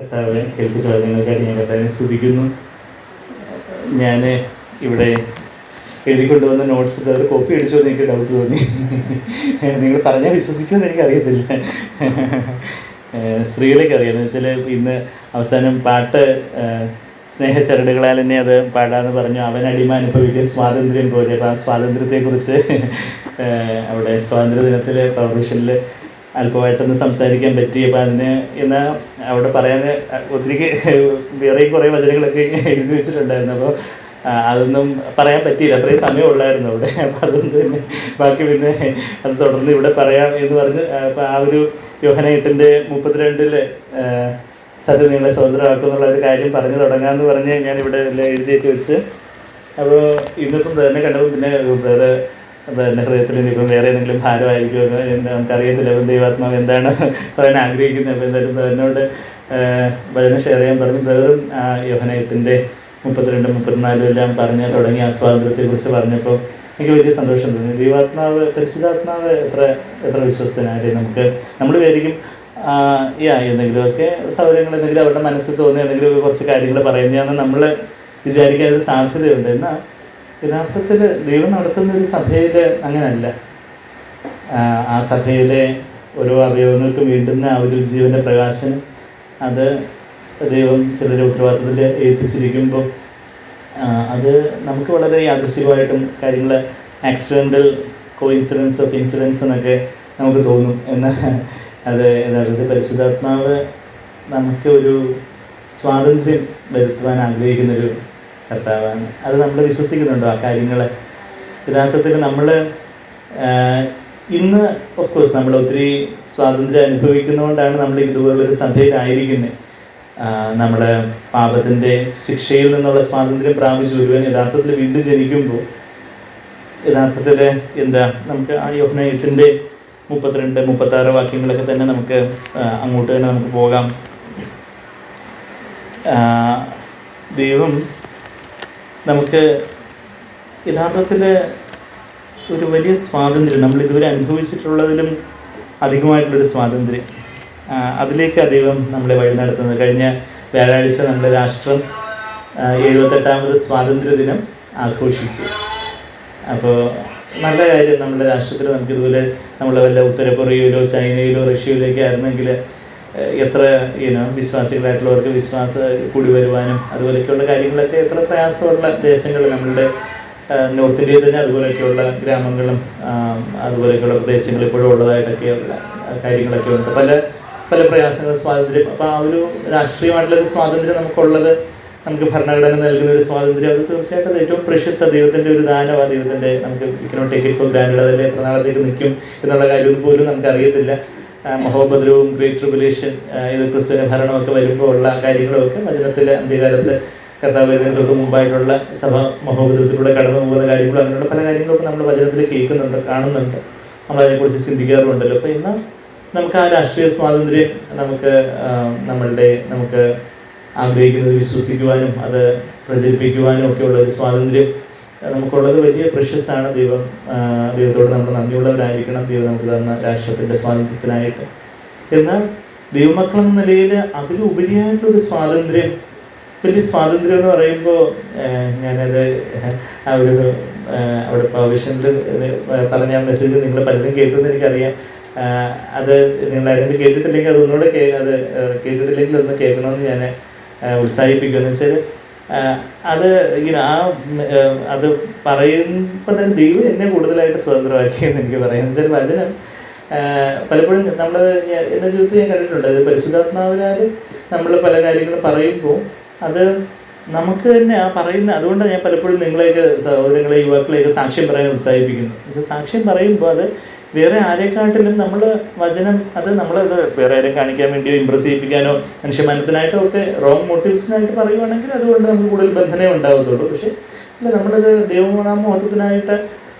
കർത്താവിനെ കേൾപ്പിച്ച വചനങ്ങൾക്കായിട്ട് ഞാൻ കർത്താവിനെ സ്തുതിക്കുന്നു. ഞാൻ ഇവിടെ എഴുതിക്കൊണ്ടുവന്ന നോട്ട്സ് അത് കോപ്പി അടിച്ചോ എന്ന് എനിക്ക് ഡൗട്ട് തോന്നി. നിങ്ങൾ പറഞ്ഞാൽ വിശ്വസിക്കുമെന്ന് എനിക്കറിയത്തില്ല. സ്ത്രീകളൊക്കെ അറിയാമെന്ന് വെച്ചാൽ ഇന്ന് അവസാനം പാട്ട് സ്നേഹച്ചരടുകളാൽ തന്നെ അത് പാടാമെന്ന് പറഞ്ഞു. അവൻ അടിമ അനുഭവിക്കുക സ്വാതന്ത്ര്യം പോലെ. അപ്പോൾ ആ സ്വാതന്ത്ര്യത്തെക്കുറിച്ച് അവിടെ സ്വാതന്ത്ര്യ ദിനത്തിൽ പൗർവിഷനിൽ അല്പമായിട്ടൊന്ന് സംസാരിക്കാൻ പറ്റി. അപ്പോൾ അതിന് എന്നാൽ അവിടെ പറയാൻ ഒത്തിരി വേറെ കുറേ വചനങ്ങളൊക്കെ എഴുതി വെച്ചിട്ടുണ്ടായിരുന്നു. അപ്പോൾ അതൊന്നും പറയാൻ പറ്റിയില്ല, അത്രയും സമയമുള്ളായിരുന്നു അവിടെ. അപ്പോൾ അതുകൊണ്ട് തന്നെ ബാക്കി പിന്നെ അത് തുടർന്ന് ഇവിടെ പറയാം എന്ന് പറഞ്ഞ് അപ്പോൾ ആ ഒരു യോഹന്നാൻ 8:32 സത്യം നിങ്ങളെ സ്വതന്ത്രമാക്കും എന്നുള്ള ഒരു കാര്യം പറഞ്ഞു തുടങ്ങാമെന്ന് പറഞ്ഞ് ഞാനിവിടെ എല്ലാം എഴുതിയൊക്കെ വെച്ച്. അപ്പോൾ ഇന്നിപ്പം തന്നെ കണ്ടപ്പോൾ പിന്നെ വേറെ എൻ്റെ ഹൃദയത്തിൽ ഇനിയിപ്പം വേറെ ഏതെങ്കിലും ഭാരമായിരിക്കുമോ എന്ന് നമുക്കറിയത്തില്ല. അപ്പം ദൈവാത്മാവ് എന്താണ് പറയാൻ ആഗ്രഹിക്കുന്നത്. അപ്പോൾ എന്തായാലും ബ്രദറിനോട് വചനം ഷെയർ ചെയ്യാൻ പറഞ്ഞു. ബ്രദറും യോഹന്നാൻ 8:32-34 എല്ലാം പറഞ്ഞ് തുടങ്ങി. ആ സ്വാതന്ത്ര്യത്തെക്കുറിച്ച് പറഞ്ഞപ്പോൾ എനിക്ക് വലിയ സന്തോഷം തോന്നി. ദൈവാത്മാവ് പരിശുദ്ധാത്മാവ് എത്ര വിശ്വസ്തനായാലും നമുക്ക് നമ്മൾ വിചാരിക്കും എന്തെങ്കിലുമൊക്കെ സൗകര്യങ്ങൾ എന്തെങ്കിലും അവരുടെ മനസ്സിൽ തോന്നിയ എന്തെങ്കിലും കുറച്ച് കാര്യങ്ങൾ പറയുന്നതാണെന്ന് നമ്മൾ വിചാരിക്കാനൊരു സാധ്യതയുണ്ട്. എന്നാൽ യഥാർത്ഥത്തിൽ ദൈവം നടത്തുന്ന ഒരു സഭയിൽ അങ്ങനല്ല. ആ സഭയിലെ ഓരോ അവയവങ്ങൾക്കും വീണ്ടുന്ന ആ ഒരു ജീവൻ്റെ പ്രകാശനം അത് ദൈവം ചിലരുടെ ഉത്തരവാദിത്തത്തിൽ ഏൽപ്പിച്ചിരിക്കുമ്പോൾ അത് നമുക്ക് വളരെ യാദൃശ്ചികമായിട്ടും കാര്യങ്ങൾ ആക്സിഡൻ്റൽ കോയിൻസിഡൻസ് ഓഫ് ഇൻസിഡൻസ് എന്നൊക്കെ നമുക്ക് തോന്നും. എന്നാൽ അത് യഥാർത്ഥത്തിൽ പരിശുദ്ധാത്മാവ് നമുക്ക് ഒരു സ്വാതന്ത്ര്യം വരുത്തുവാൻ ആഗ്രഹിക്കുന്നൊരു കർത്താവാണ്. അത് നമ്മൾ വിശ്വസിക്കുന്നുണ്ടോ ആ കാര്യങ്ങൾ? യഥാർത്ഥത്തിൽ നമ്മൾ ഇന്ന് ഓഫ് കോഴ്സ് നമ്മൾ ഒത്തിരി സ്വാതന്ത്ര്യം അനുഭവിക്കുന്നതുകൊണ്ടാണ് നമ്മൾ ഇതുപോലുള്ളൊരു സഭയിലായിരിക്കുന്നത്. നമ്മൾ പാപത്തിൻ്റെ ശിക്ഷയിൽ നിന്നുള്ള സ്വാതന്ത്ര്യം പ്രാപിച്ചു വരുവാൻ യഥാർത്ഥത്തിൽ വീണ്ടും ജനിക്കുമ്പോൾ യഥാർത്ഥത്തിൽ എന്താ നമുക്ക് ആ യോഹന്നാൻ 8:32-36 വാക്യങ്ങളൊക്കെ തന്നെ നമുക്ക് അങ്ങോട്ട് തന്നെ നമുക്ക് പോകാം. ദൈവം നമുക്ക് യഥാർത്ഥത്തിൽ ഒരു വലിയ സ്വാതന്ത്ര്യം നമ്മൾ ഇതുവരെ അനുഭവിച്ചിട്ടുള്ളതിലും അധികമായിട്ടുള്ളൊരു സ്വാതന്ത്ര്യം അതിലേക്ക് ദൈവം നമ്മളെ വഴി നടത്തുന്നത്. കഴിഞ്ഞ വ്യാഴാഴ്ച നമ്മുടെ രാഷ്ട്രം 78ാമത് സ്വാതന്ത്ര്യ ദിനം ആഘോഷിച്ചു. അപ്പോൾ നല്ല കാര്യം. നമ്മുടെ രാഷ്ട്രത്തിൽ നമുക്കിതുപോലെ നമ്മൾ വല്ല ഉത്തര കൊറിയയിലോ ചൈനയിലോ റഷ്യയിലേക്ക് ആയിരുന്നെങ്കിൽ എത്ര വിശ്വാസികളായിട്ടുള്ളവർക്ക് വിശ്വാസം കൂടി വരുവാനും അതുപോലെയൊക്കെയുള്ള കാര്യങ്ങളൊക്കെ എത്ര പ്രയാസമുള്ള ദേശങ്ങൾ നമ്മളുടെ നോർത്ത് ഇന്ത്യയിൽ തന്നെ അതുപോലെയൊക്കെയുള്ള ഗ്രാമങ്ങളും അതുപോലെയൊക്കെയുള്ള പ്രദേശങ്ങൾ ഇപ്പോഴും ഉള്ളതായിട്ടൊക്കെയുള്ള കാര്യങ്ങളൊക്കെ ഉണ്ട്. പല പ്രയാസങ്ങൾ സ്വാതന്ത്ര്യം. അപ്പോൾ ആ ഒരു രാഷ്ട്രീയമായിട്ടുള്ളൊരു സ്വാതന്ത്ര്യം നമുക്കുള്ളത്, നമുക്ക് ഭരണഘടന നൽകുന്ന ഒരു സ്വാതന്ത്ര്യം, അത് തീർച്ചയായിട്ടും അത് ഏറ്റവും പ്രഷ്യസ്. ദൈവത്തിൻ്റെ ഒരു ദാനമാണ്. ദൈവത്തിൻ്റെ നമുക്ക് ഇക്കനോട്ട് ടേക്ക് ഇറ്റ് ഫോർ ഗ്രാൻറ്റഡ്. അതിൽ എത്ര നാളത്തേക്ക് നിൽക്കും എന്നുള്ള കാര്യം പോലും നമുക്കറിയത്തില്ല. മഹോപദ്രവവും ഗ്രേറ്റ് ട്രിബുലേഷൻ ഇത് ക്രിസ്തുവിൻ്റെ ഭരണമൊക്കെ വരുമ്പോൾ ഉള്ള കാര്യങ്ങളുമൊക്കെ വചനത്തിൽ അന്ത്യകാലത്ത് കർത്താവ് വരുന്നതിന് തൊട്ട് മുമ്പായിട്ടുള്ള സഭ മഹോപദ്രവത്തിലൂടെ കടന്നു പോകുന്ന കാര്യങ്ങളും അങ്ങനെയുള്ള പല കാര്യങ്ങളൊക്കെ നമ്മൾ വചനത്തിൽ കേൾക്കുന്നുണ്ട്, കാണുന്നുണ്ട്, നമ്മളതിനെക്കുറിച്ച് ചിന്തിക്കാറുമുണ്ടല്ലോ. അപ്പോൾ ഇന്ന് നമുക്ക് ആ രാഷ്ട്രീയ സ്വാതന്ത്ര്യം നമുക്ക് ആഗ്രഹിക്കുന്നത് വിശ്വസിക്കുവാനും അത് പ്രചരിപ്പിക്കുവാനും ഒക്കെയുള്ള ഒരു സ്വാതന്ത്ര്യം നമുക്കുള്ളത് വലിയ പ്രഷ്യസാണ്. ദൈവത്തോട് നമ്മൾ നന്ദിയുള്ളവരായിരിക്കണം, ദൈവം നമുക്ക് തന്ന രാഷ്ട്രത്തിൻ്റെ സ്വാതന്ത്ര്യത്തിനായിട്ട്. എന്നാൽ ദൈവമക്കളെന്ന നിലയിൽ അതിലുപരിയായിട്ടുള്ളൊരു സ്വാതന്ത്ര്യം, വലിയ സ്വാതന്ത്ര്യം എന്ന് പറയുമ്പോൾ ഞാനത് അവിടെ പവിഷനിൽ പറഞ്ഞ മെസ്സേജ് നിങ്ങൾ പലരും കേട്ടെന്ന് എനിക്കറിയാം. അത് നിങ്ങൾ ആരെങ്കിലും കേട്ടിട്ടില്ലെങ്കിൽ അതൊന്നുകൂടെ കേട്ടിട്ടില്ലെങ്കിൽ ഒന്ന് കേൾക്കണമെന്ന് ഞാൻ ഉത്സാഹിപ്പിക്കുമെന്ന് വെച്ചാൽ അത് അത് പറയുമ്പോൾ തന്നെ ദൈവം എന്നെ കൂടുതലായിട്ട് സ്വതന്ത്രമാക്കിയെന്ന് എനിക്ക് പറയാം. എന്ന് വെച്ചാൽ വചനം പലപ്പോഴും നമ്മൾ എൻ്റെ ജീവിതത്തിൽ ഞാൻ കണ്ടിട്ടുണ്ട്. അത് പരിശുദ്ധാത്മാവിനാൽ നമ്മൾ പല കാര്യങ്ങളും പറയുമ്പോൾ അത് നമുക്ക് തന്നെ ആ പറയുന്ന, അതുകൊണ്ടാണ് ഞാൻ പലപ്പോഴും നിങ്ങളെയൊക്കെ സഹോദരങ്ങളെ യുവാക്കളെയൊക്കെ സാക്ഷ്യം പറയാൻ ഉത്സാഹിപ്പിക്കുന്നു. പക്ഷേ സാക്ഷ്യം പറയുമ്പോൾ അത് വേറെ ആരെക്കാട്ടിലും നമ്മൾ വചനം നമ്മളത് വേറെ ആരെയും കാണിക്കാൻ വേണ്ടിയോ ഇമ്പ്രസ് ചെയ്യിപ്പിക്കാനോ മനുഷ്യമാനത്തിനായിട്ടോ ഒക്കെ റോങ് മോട്ടീവ്സിനായിട്ട് പറയുവാണെങ്കിൽ അതുകൊണ്ട് നമുക്ക് കൂടുതൽ ബന്ധനേ ഉണ്ടാകത്തുള്ളൂ. പക്ഷേ അല്ല, നമ്മളത് ദൈവമഹത്വത്തിനായിട്ട്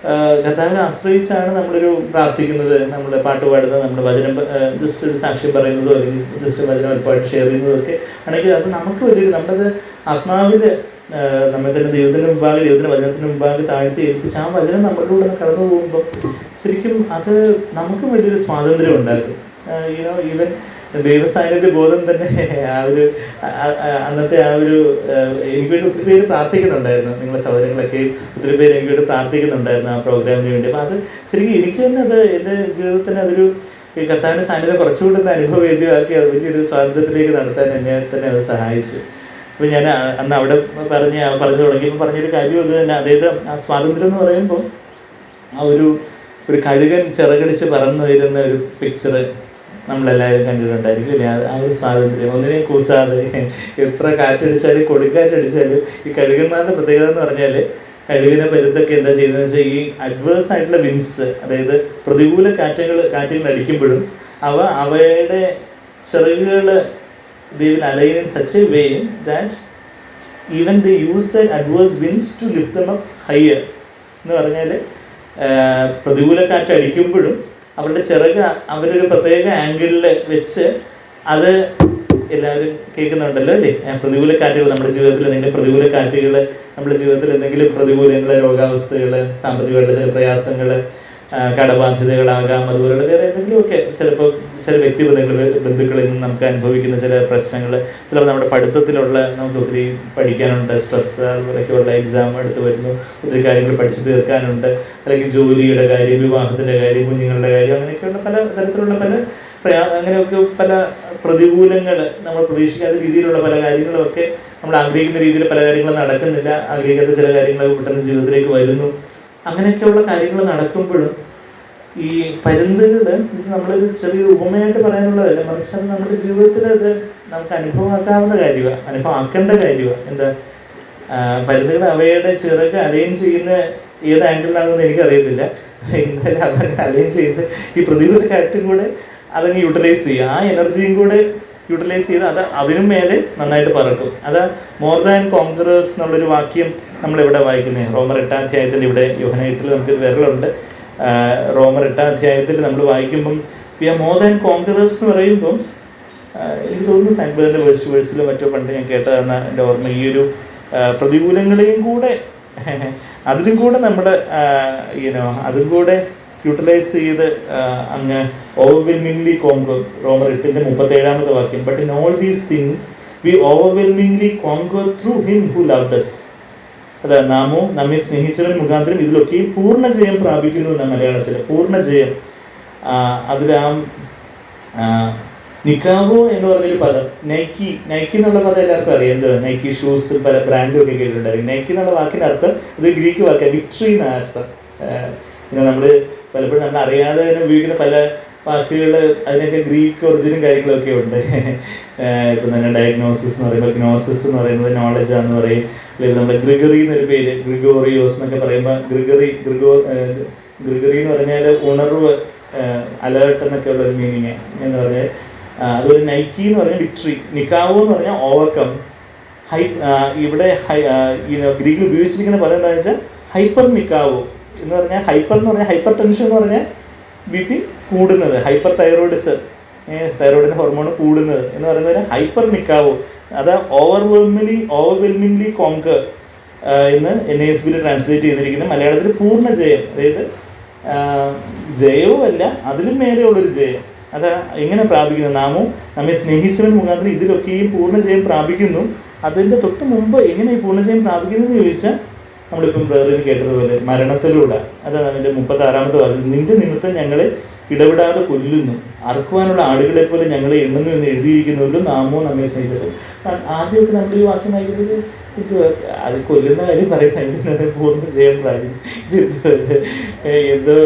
കർത്താവിനെ ആശ്രയിച്ചാണ് നമ്മളൊരു പ്രാർത്ഥിക്കുന്നത്, നമ്മൾ പാട്ട് പാടുന്നത്, നമ്മൾ വചനം ജസ്റ്റ് ഒരു സാക്ഷ്യം പറയുന്നതോ അല്ലെങ്കിൽ ജസ്റ്റ് വചനം ഒരുപാട് ഷെയർ ചെയ്യുന്നതോ ഒക്കെ ആണെങ്കിൽ അത് നമുക്ക് വലിയൊരു നമ്മളത് ആത്മാവിൽ നമ്മൾ തന്നെ ദൈവത്തിന് വചനത്തിന് മുമ്പാകെ താഴ്ത്തി ഏൽപ്പിച്ച് ആ വചനം നമ്മളിലൂടെ കടന്നു പോകുമ്പോൾ ശരിക്കും അത് നമുക്ക് വലിയൊരു സ്വാതന്ത്ര്യം ഉണ്ടാകും. ഈവൻ ദൈവസാന്നിധ്യ ബോധം തന്നെ ആ ഒരു അന്നത്തെ ആ ഒരു എനിക്ക് വേണ്ടി ഒത്തിരി പേര് പ്രാർത്ഥിക്കുന്നുണ്ടായിരുന്നു. നിങ്ങളെ സഹോദരങ്ങളൊക്കെ ഒത്തിരി പേര് എനിക്ക് വേണ്ടി പ്രാർത്ഥിക്കുന്നുണ്ടായിരുന്നു ആ പ്രോഗ്രാമിന് വേണ്ടി. അപ്പോൾ അത് ശരിക്കും എനിക്ക് തന്നെ അത് എൻ്റെ ജീവിതത്തിന് അതൊരു ഈ കർത്താവിൻ്റെ സാന്നിധ്യം കുറച്ചുകൂടി ഒന്ന് അനുഭവവേദ്യമാക്കി അത് വലിയൊരു സ്വാതന്ത്ര്യത്തിലേക്ക് നടത്താൻ എന്നെ തന്നെ അത് സഹായിച്ചു. അപ്പോൾ ഞാൻ അന്ന് അവിടെ പറഞ്ഞു തുടങ്ങിയപ്പോൾ പറഞ്ഞൊരു കാര്യം ഇത് തന്നെ. അതായത് ആ സ്വാതന്ത്ര്യം എന്ന് പറയുമ്പോൾ ആ ഒരു കഴുകൻ ചിറകടിച്ച് പറന്നു വരുന്ന ഒരു പിക്ചർ നമ്മളെല്ലാവരും കണ്ടിട്ടുണ്ടായിരിക്കും അല്ലേ? ആ ഒരു സ്വാതന്ത്ര്യം, ഒന്നിനെയും കൂസാതെ എത്ര കാറ്റടിച്ചാലും കൊടുങ്കാറ്റടിച്ചാലും ഈ കഴുകന്മാരുടെ പ്രത്യേകത എന്ന് പറഞ്ഞാൽ കഴുകിനെ പരുത്തൊക്കെ എന്താ ചെയ്യുന്നതെന്ന് വെച്ചാൽ ഈ അഡ്വേഴ്സ് ആയിട്ടുള്ള വിൻസ്, അതായത് പ്രതികൂല കാറ്റുകൾ അടിക്കുമ്പോഴും അവയുടെ ചിറകുകൾ they will align in such a way that even they use their adverse winds to lift them up higher. എന്ന് പറഞ്ഞാൽ പ്രതികൂല കാറ്റ് അടിക്കുമ്പോഴും അവരുടെ ചിറക് അവരൊരു പ്രത്യേക ആംഗിളിൽ വെച്ച് അത് എല്ലാവരും കേൾക്കുന്നുണ്ടല്ലോ അല്ലേ? പ്രതികൂല കാറ്റുകൾ നമ്മുടെ ജീവിതത്തിൽ എന്തെങ്കിലും പ്രതികൂല കാറ്റുകൾ നമ്മുടെ ജീവിതത്തിൽ എന്തെങ്കിലും പ്രതികൂലങ്ങൾ, രോഗാവസ്ഥകൾ, സാമ്പത്തികമായിട്ടുള്ള ചില പ്രയാസങ്ങൾ, കടബാധ്യതകളാകാം, അതുപോലുള്ള വേറെ എന്തെങ്കിലുമൊക്കെ ചിലപ്പോൾ ചില ബന്ധുക്കളിൽ നിന്ന് നമുക്ക് അനുഭവിക്കുന്ന ചില പ്രശ്നങ്ങൾ, ചിലപ്പോൾ നമ്മുടെ പഠിത്തത്തിലുള്ള നമുക്ക് ഒത്തിരി പഠിക്കാനുണ്ട്, സ്ട്രെസ്, അതുപോലെയൊക്കെയുള്ള എക്സാം അടുത്ത് വരുന്നു, ഒത്തിരി കാര്യങ്ങൾ പഠിച്ചു തീർക്കാനുണ്ട്, അല്ലെങ്കിൽ ജോലിയുടെ കാര്യം, വിവാഹത്തിൻ്റെ കാര്യം, കുഞ്ഞുങ്ങളുടെ കാര്യം, അങ്ങനെയൊക്കെയുള്ള പല തരത്തിലുള്ള അങ്ങനെയൊക്കെ പല പ്രതികൂലങ്ങൾ, നമ്മൾ പ്രതീക്ഷിക്കാത്ത രീതിയിലുള്ള പല കാര്യങ്ങളുമൊക്കെ നമ്മൾ ആഗ്രഹിക്കുന്ന രീതിയിൽ പല കാര്യങ്ങളും നടക്കുന്നില്ല, ആഗ്രഹിക്കാത്ത ചില കാര്യങ്ങൾ പെട്ടെന്ന് ജീവിതത്തിലേക്ക് വരുന്നു. അങ്ങനെയൊക്കെയുള്ള കാര്യങ്ങൾ നടക്കുമ്പോഴും ഈ പരുന്തുകൾ ഇത് നമ്മളൊരു ചെറിയൊരു ഉപമയായിട്ട് പറയാനുള്ളതല്ല, മറിച്ച് അത് നമ്മുടെ ജീവിതത്തിൽ അത് നമുക്ക് അനുഭവമാക്കാവുന്ന കാര്യമാണ്, അനുഭവമാക്കേണ്ട കാര്യമാണ്. എന്താ, പരുന്തുകൾ അവയുടെ ചിറക് അലൈൻ ചെയ്യുന്ന ഏത് ആംഗിളിലാണെന്ന് എനിക്കറിയത്തില്ല, എന്തായാലും അതങ്ങ് അലൈൻ ചെയ്ത് ഈ പ്രതികൂല കാറ്റും കൂടെ അതങ്ങ് യൂട്ടിലൈസ് ചെയ്യുക, ആ എനർജിയും കൂടെ യൂട്ടിലൈസ് ചെയ്ത് അത് അതിനും മേലെ നന്നായിട്ട് പറക്കും. അത് മോർ ദാൻ കോൺകറേഴ്സ് എന്നുള്ളൊരു വാക്യം നമ്മളിവിടെ വായിക്കുന്നത് റോമർ 8-ാം അധ്യായത്തിൻ്റെ ഇവിടെ യോഹന്ന 8-ൽ നമുക്കൊരു വിരലുണ്ട്. റോമർ 8-ാം അധ്യായത്തിൽ നമ്മൾ വായിക്കുമ്പം we are more than conquerors എന്ന് പറയുമ്പം എനിക്ക് തോന്നുന്നു സൈൻബേറിൻ്റെ വേഴ്സിലോ മറ്റോ പണ്ട് ഞാൻ കേട്ടതെന്ന എൻ്റെ ഓർമ്മ, ഈ ഒരു പ്രതികൂലങ്ങളെയും കൂടെ അതിലും കൂടെ നമ്മുടെ അതും കൂടെ യൂട്ടിലൈസ് ചെയ്ത് അങ്ങ് ഓവർവെൽമിംഗ്ലി കോൺകർ. റോമർ 8-ന്റെ വാക്യം, but in all these things we overwhelmingly conquer through him who loved us. അതാ നാമോ നമ്മെ സ്നേഹിച്ചവൻ മുഖാന്തരം ഇതിലൊക്കെയും പൂർണ്ണ ജയം പ്രാപിക്കുന്നു എന്ന മലയാളത്തിൽ പൂർണ്ണ ജയം. അതിൽ നിക്കാവോ എന്ന് പറഞ്ഞൊരു പദം, നൈക്കി എന്നുള്ള പദം എല്ലാവർക്കും അറിയാം. എന്ത് നൈക്കി ഷൂസ് പല ബ്രാൻഡും ഒക്കെ കേട്ടിട്ടുണ്ടായിരിക്കും. നൈക്കി എന്നുള്ള വാക്കിൻ്റെ അർത്ഥം ഇത് ഗ്രീക്ക് വാക്കാണ്, വിക്ടറി എന്ന അർത്ഥം. പിന്നെ നമ്മൾ പലപ്പോഴും നമ്മൾ അറിയാതെ തന്നെ ഉപയോഗിക്കുന്ന പല വാക്കുകൾ അതിനൊക്കെ ഗ്രീക്ക് ഒറിജിനും കാര്യങ്ങളൊക്കെ ഉണ്ട്. ഇപ്പം തന്നെ ഡയഗ്നോസിസ് എന്ന് പറയുമ്പോൾ ഗ്നോസിസ് എന്ന് പറയുന്നത് നോളജാന്ന് പറയും. അല്ലെങ്കിൽ നമ്മുടെ ഗ്രിഗറി എന്നൊരു പേര്, ഗ്രിഗോറിയോസ് എന്നൊക്കെ പറയുമ്പോൾ ഗ്രിഗറി എന്ന് പറഞ്ഞാൽ ഉണർവ്, അലേർട്ട് എന്നൊക്കെ ഉള്ള ഒരു മീനിങ് എന്ന് പറഞ്ഞാൽ. അതുപോലെ നൈക്കി എന്ന് പറഞ്ഞാൽ വിക്ടറി, നിക്കാവോ എന്ന് പറഞ്ഞാൽ ഓവർകം. ഇവിടെ ഗ്രീക്കിൽ ഉപയോഗിച്ചിരിക്കുന്ന പദം എന്താണെന്ന് വെച്ചാൽ ഹൈപ്പർ നിക്കാവോ എന്ന് പറഞ്ഞാൽ, ഹൈപ്പർ എന്ന് പറഞ്ഞാൽ ഹൈപ്പർ ടെൻഷൻ എന്ന് പറഞ്ഞാൽ ബി പി കൂടുന്നത്, ഹൈപ്പർ തൈറോയിഡിസം, തൈറോയിഡിൻ്റെ ഹോർമോൺ കൂടുന്നത് എന്ന് പറയുന്നത് ഹൈപ്പർ നിക്കാവോ. അത് ഓവർവെൽമിംഗ്ലി കോൺകർ എന്ന് NASB ട്രാൻസ്ലേറ്റ് ചെയ്തിരിക്കുന്ന മലയാളത്തിൽ പൂർണ്ണ ജയം, അതായത് ജയവും അല്ല അതിലും മേലെയുള്ളൊരു ജയം. അത് എങ്ങനെ പ്രാപിക്കുന്നു? നാമോ നമ്മെ സ്നേഹിച്ചവൻ മുഖാന്തരം ഇതിലൊക്കെയും പൂർണ്ണ ജയം പ്രാപിക്കുന്നു. അതിൻ്റെ തൊട്ട് മുമ്പ് എങ്ങനെ ഈ പൂർണ്ണജയം പ്രാപിക്കുന്നു എന്ന് ചോദിച്ചാൽ നമ്മളിപ്പം വേറെ കേട്ടതുപോലെ മരണത്തിലൂടെ. അതാണ് അതിൻ്റെ 36-ാമത്തെ വാക്യം, നിന്റെ നിമിത്തം ഞങ്ങളെ ഇടപെടാതെ കൊല്ലുന്നു, അറുക്കുവാനുള്ള ആടുകളെ പോലെ ഞങ്ങളെ എണ്ണുന്നു എന്ന് എഴുതിയിരിക്കുന്നുവല്ലോ, നാമോ നമ്മെ സ്നേഹിച്ചത്. ആദ്യമൊക്കെ നമ്മൾ ഈ വാക്യം വായിക്കുന്നത് അത് കൊല്ലുന്ന കാര്യം പറയുന്നത് പൂർണ്ണ ജയം പ്രാപിക്കും, എന്തോ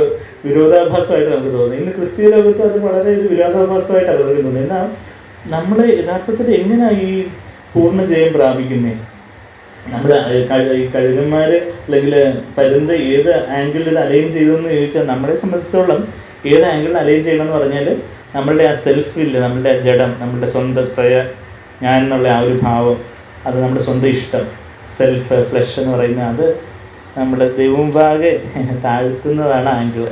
വിരോധാഭാസമായിട്ട് നമുക്ക് തോന്നുന്നു. ഇന്ന് ക്രിസ്തീയ ലോകത്ത് അത് വളരെ ഒരു വിരോധാഭാസമായിട്ട് അവർക്ക് തോന്നുന്നു. എന്നാൽ നമ്മൾ യഥാർത്ഥത്തിൽ എങ്ങനെയാണ് ഈ പൂർണ്ണ ജയം പ്രാപിക്കുന്നത്? നമ്മൾ ഈ കഴുകന്മാർ അല്ലെങ്കിൽ പരുന്ത് ഏത് ആംഗിളിൽ ഇത് അലൈൻ ചെയ്തതെന്ന് ചോദിച്ചാൽ, നമ്മളെ സംബന്ധിച്ചോളം ഏത് ആംഗിളിൽ അലൈൻ ചെയ്യണമെന്ന് പറഞ്ഞാൽ നമ്മളുടെ ആ സെൽഫില്ല, നമ്മളുടെ ആ ജഡം, നമ്മളുടെ സ്വന്തം ഞാൻ എന്നുള്ള ആ ഒരു ഭാവം, അത് നമ്മുടെ സ്വന്തം ഇഷ്ടം, സെൽഫ് ഫ്ലഷ് എന്ന് പറയുന്നത്, അത് നമ്മുടെ ദൈവമുമ്പാകെ താഴ്ത്തുന്നതാണ് ആംഗിൾ.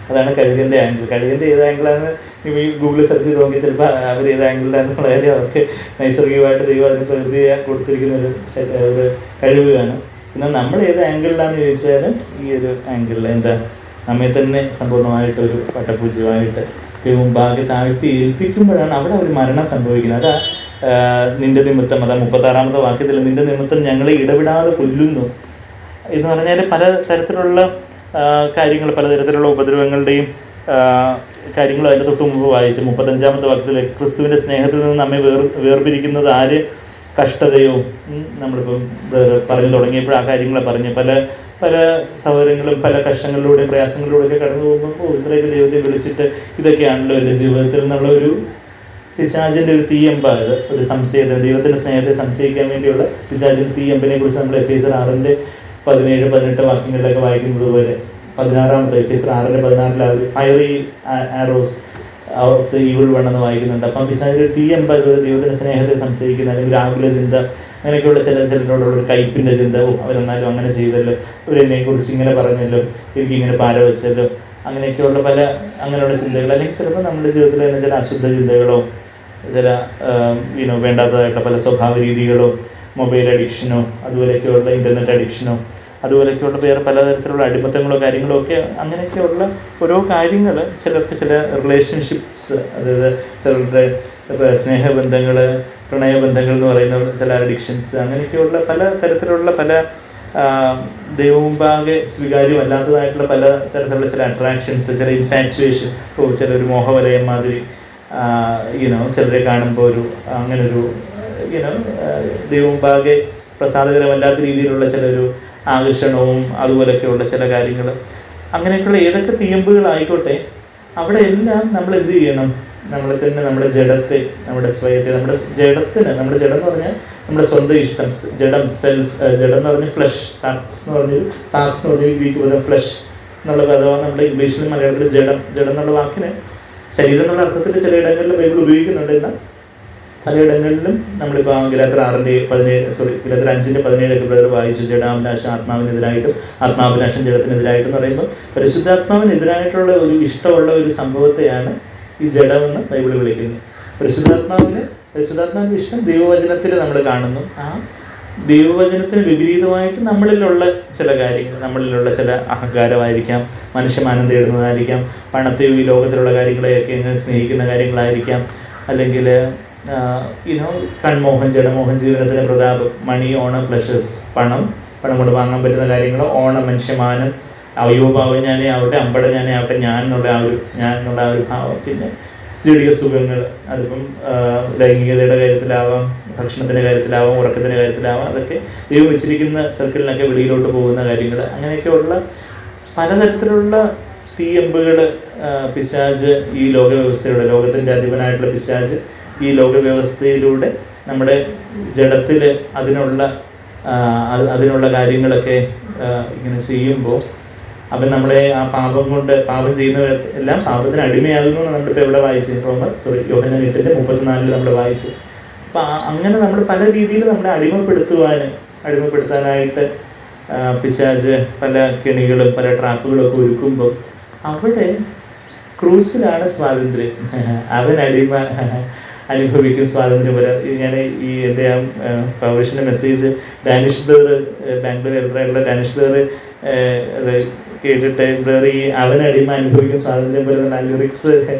അതാണ് കഴുകൻ്റെ ആംഗിൾ. കഴുകൻ്റെ ഏത് ആംഗിളാണെന്ന് ഇപ്പോൾ ഈ ഗൂഗിളിൽ സെർച്ച് ചെയ്ത് നോക്കി ചിലപ്പോൾ അവർ ഏത് ആംഗിളിലാണെന്ന് വളരെ അവർക്ക് നൈസർഗികമായിട്ട് ദൈവം അതിന് പ്രകൃതിയെ കൊടുത്തിരിക്കുന്ന ഒരു കഴിവ് കാണും. എന്നാൽ നമ്മൾ ഏത് ആംഗിളിലാണെന്ന് ചോദിച്ചാൽ ഈ ഒരു ആംഗിളിൽ എന്താ നമ്മെ തന്നെ സമ്പൂർണ്ണമായിട്ടൊരു പട്ടപൂജ്യമായിട്ട് മുമ്പാകെ താഴ്ത്തി ഏൽപ്പിക്കുമ്പോഴാണ് അവിടെ ഒരു മരണം സംഭവിക്കുന്നത്. അതാ നിന്റെ നിമിത്തം, അതാ 36-ാമത്തെ വാക്യത്തിൽ നിന്റെ നിമിത്തം ഞങ്ങളെ ഇടപെടാതെ കൊല്ലുന്നു എന്ന് പറഞ്ഞാൽ പല തരത്തിലുള്ള കാര്യങ്ങൾ, പലതരത്തിലുള്ള ഉപദ്രവങ്ങളുടെയും കാര്യങ്ങളും അതിൻ്റെ തൊട്ട് മുമ്പ് വായിച്ചു. 35-ാമത്തെ വാക്യത്തിൽ ക്രിസ്തുവിൻ്റെ സ്നേഹത്തിൽ നിന്ന് നമ്മെ വേർപിരിക്കുന്നത് ആര്? കഷ്ടതയോ. നമ്മളിപ്പം പറഞ്ഞു തുടങ്ങിയപ്പോൾ ആ കാര്യങ്ങളെ പറഞ്ഞു. പല പല സഹോദരങ്ങളും പല കഷ്ടങ്ങളിലൂടെയും പ്രയാസങ്ങളിലൂടെയൊക്കെ കടന്നു പോകുമ്പോൾ ഇത്രയൊക്കെ ദൈവത്തെ വിളിച്ചിട്ട് ഇതൊക്കെയാണല്ലോ എൻ്റെ ജീവിതത്തിൽ എന്നുള്ള ഒരു പിശാചിൻ്റെ ഒരു തീയമ്പായത്, ഒരു സംശയത്തിന്, ദൈവത്തിൻ്റെ സ്നേഹത്തെ സംശയിക്കാൻ വേണ്ടിയുള്ള പിശാചിൻ്റെ തീയമ്പിനെ കുറിച്ച് നമ്മൾ എഫേസ്യർ 6:17-18 വാക്യങ്ങളിലൊക്കെ വായിക്കുന്നത് പോലെ 16-ാമത്തെ എഫേസ്യർ 6:16 ഒരു fairy arrows of the evil one എന്ന് വായിക്കുന്നുണ്ട്. അപ്പം പിശാചിൻ്റെ ഒരു തീയമ്പ ദൈവത്തിൻ്റെ സ്നേഹത്തെ സംശയിക്കുന്ന അല്ലെങ്കിൽ ആകുല ചിന്ത, അങ്ങനെയൊക്കെയുള്ള ചിലരോടുള്ള ഒരു കയ്പിൻ്റെ ചിന്ത. അവരെന്നാലും അങ്ങനെ ചെയ്തല്ലോ, അവരെന്നെക്കുറിച്ച് ഇങ്ങനെ പറഞ്ഞല്ലോ, എനിക്കിങ്ങനെ പാര വെച്ചല്ലോ, അങ്ങനെയൊക്കെയുള്ള പല അങ്ങനെയുള്ള ചിന്തകൾ. അല്ലെങ്കിൽ ചിലപ്പോൾ നമ്മുടെ ജീവിതത്തിൽ തന്നെ ചില അശുദ്ധ ചിന്തകളോ ചില വേണ്ടാത്തതായിട്ടുള്ള പല സ്വഭാവ രീതികളോ, മൊബൈൽ അഡിക്ഷനോ, അതുപോലെയൊക്കെയുള്ള ഇൻ്റർനെറ്റ് അഡിക്ഷനോ, അതുപോലെയൊക്കെയുള്ള വേറെ പലതരത്തിലുള്ള അടിമത്തങ്ങളോ കാര്യങ്ങളോ ഒക്കെ, അങ്ങനെയൊക്കെയുള്ള ഓരോ കാര്യങ്ങൾ ചിലർക്ക് ചില റിലേഷൻഷിപ്സ്, അതായത് ചിലരുടെ സ്നേഹബന്ധങ്ങൾ, പ്രണയബന്ധങ്ങൾ എന്ന് പറയുന്ന ചില അഡിക്ഷൻസ്, അങ്ങനെയൊക്കെയുള്ള പല തരത്തിലുള്ള പല ദൈവമുമ്പാകെ സ്വീകാര്യമല്ലാത്തതായിട്ടുള്ള പല തരത്തിലുള്ള ചില അട്രാക്ഷൻസ്, ചില ഇൻഫാക്ച്വേഷൻ, ചിലൊരു മോഹവലയം മാതിരി ചിലരെ കാണുമ്പോൾ ഒരു അങ്ങനൊരു ദൈവമുമ്പാകെ പ്രസാദകരമല്ലാത്ത രീതിയിലുള്ള ചിലൊരു ആകർഷണവും അതുപോലെയൊക്കെയുള്ള ചില കാര്യങ്ങൾ, അങ്ങനെയൊക്കെയുള്ള ഏതൊക്കെ തീയമ്പുകളായിക്കോട്ടെ അവിടെ എല്ലാം നമ്മൾ എന്ത് ചെയ്യണം? നമ്മളെ തന്നെ, നമ്മുടെ ജഡത്തെ, നമ്മുടെ സ്വയത്തെ, നമ്മുടെ ജഡത്തിന്, നമ്മുടെ ജഡം എന്ന് പറഞ്ഞാൽ നമ്മുടെ സ്വന്തം ഇഷ്ടം, ജഡം, സെൽഫ്. ജഡം എന്ന് പറഞ്ഞാൽ ഫ്ലഷ്, സാക്സ് എന്ന് പറഞ്ഞൊരു ഗ്രീക്ക് പദം ഫ്ലഷ് എന്നുള്ള പദമാണ് നമ്മുടെ ഇംഗ്ലീഷിലും മലയാളത്തിൽ ജഡം. ജഡം എന്നുള്ള വാക്കിന് ശരീരം എന്നുള്ള അർത്ഥത്തിൽ ചിലയിടങ്ങളിൽ ബൈബിൾ ഉപയോഗിക്കുന്നുണ്ട്. എന്നാൽ പലയിടങ്ങളിലും നമ്മളിപ്പോൾ ഗലാത്യർ 5:17 ബ്രദർ വായിച്ചു. ജഡാഭിലാഷം ആത്മാവിനെതിരായിട്ടും ആത്മാഭിലാഷം ജഡത്തിനെതിരായിട്ടും എന്ന് പറയുമ്പോൾ പരിശുദ്ധാത്മാവിനെതിരായിട്ടുള്ള ഒരു ഇഷ്ടമുള്ള ഒരു സംഭവത്തെയാണ് ഈ ജഡമെന്ന് ബൈബിൾ വിളിക്കുന്നത്. പരിശുദ്ധാത്മാവിൻ്റെ ഇഷ്ടം ദൈവവചനത്തിൽ നമ്മൾ കാണുന്നു. ആ ദൈവവചനത്തിന് വിപരീതമായിട്ട് നമ്മളിലുള്ള ചില കാര്യങ്ങൾ, നമ്മളിലുള്ള ചില അഹങ്കാരമായിരിക്കാം, മനുഷ്യമാനം തേടുന്നതായിരിക്കാം, പണത്തെ ഈ ലോകത്തിലുള്ള കാര്യങ്ങളെയൊക്കെ എങ്ങനെ സ്നേഹിക്കുന്ന കാര്യങ്ങളായിരിക്കാം, അല്ലെങ്കിൽ കൺമോഹൻ, ജഡമോഹൻ, ജീവനത്തിൻ്റെ പ്രതാപം, മണി, ഓണം, പ്ലഷേഴ്സ്, പണം കൊണ്ട് വാങ്ങാൻ പറ്റുന്ന കാര്യങ്ങൾ, ഓണം, മനുഷ്യമാനം, അയ്യോഭാവം ഞാനേ ആവട്ടെ, അമ്പട ഞാനേ ആവട്ടെ, ഞാൻ എന്നുള്ള ആ ഒരു ഭാവം. പിന്നെ ജടിക സുഖങ്ങൾ, അതിപ്പം ലൈംഗികതയുടെ കാര്യത്തിലാവാം, ഭക്ഷണത്തിൻ്റെ കാര്യത്തിലാവാം, ഉറക്കത്തിൻ്റെ കാര്യത്തിലാവാം, അതൊക്കെ ദൈവം വെച്ചിരിക്കുന്ന സർക്കിളിനൊക്കെ വെളിയിലോട്ട് പോകുന്ന കാര്യങ്ങൾ, അങ്ങനെയൊക്കെയുള്ള പലതരത്തിലുള്ള തീയമ്പുകൾ പിശാച് ഈ ലോകവ്യവസ്ഥയുടെ, ലോകത്തിൻ്റെ അധിപനായിട്ടുള്ള പിശാച് ഈ ലോകവ്യവസ്ഥയിലൂടെ നമ്മുടെ ജഡത്തിൽ അതിനുള്ള കാര്യങ്ങളൊക്കെ ഇങ്ങനെ ചെയ്യുമ്പോൾ അവൻ നമ്മളെ ആ പാപം കൊണ്ട്, പാപം ചെയ്യുന്നവരെല്ലാം പാപത്തിന് അടിമയാകുന്നു എന്ന് നമ്മളിപ്പോൾ എവിടെ വായിച്ചു? യോഹന്നാൻ 8:34 നമ്മൾ വായിച്ചു. അപ്പം അങ്ങനെ നമ്മൾ പല രീതിയിൽ നമ്മളെ അടിമപ്പെടുത്താനായിട്ട് പിശാച് പല കെണികളും പല ട്രാപ്പുകളും ഒക്കെ ഒരുക്കുമ്പോൾ അവിടെ ക്രൂസിലാണ് സ്വാതന്ത്ര്യം. അവൻ അനുഭവിക്കും സ്വാതന്ത്ര്യം വരെ. ഞാൻ ഈ എൻ്റെ പബ്ലിഷിൻ്റെ മെസ്സേജ് ഡാനിഷ് ബ്രദർ, ബാംഗ്ലൂർ എൽഡറായിട്ടുള്ള ഡാനിഷ് ബ്രദർ അത് കേട്ടിട്ട്, ബ്രദർ ഈ അവൻ അനുഭവിക്കും സ്വാതന്ത്ര്യം വരുന്ന ലിറിക്സ്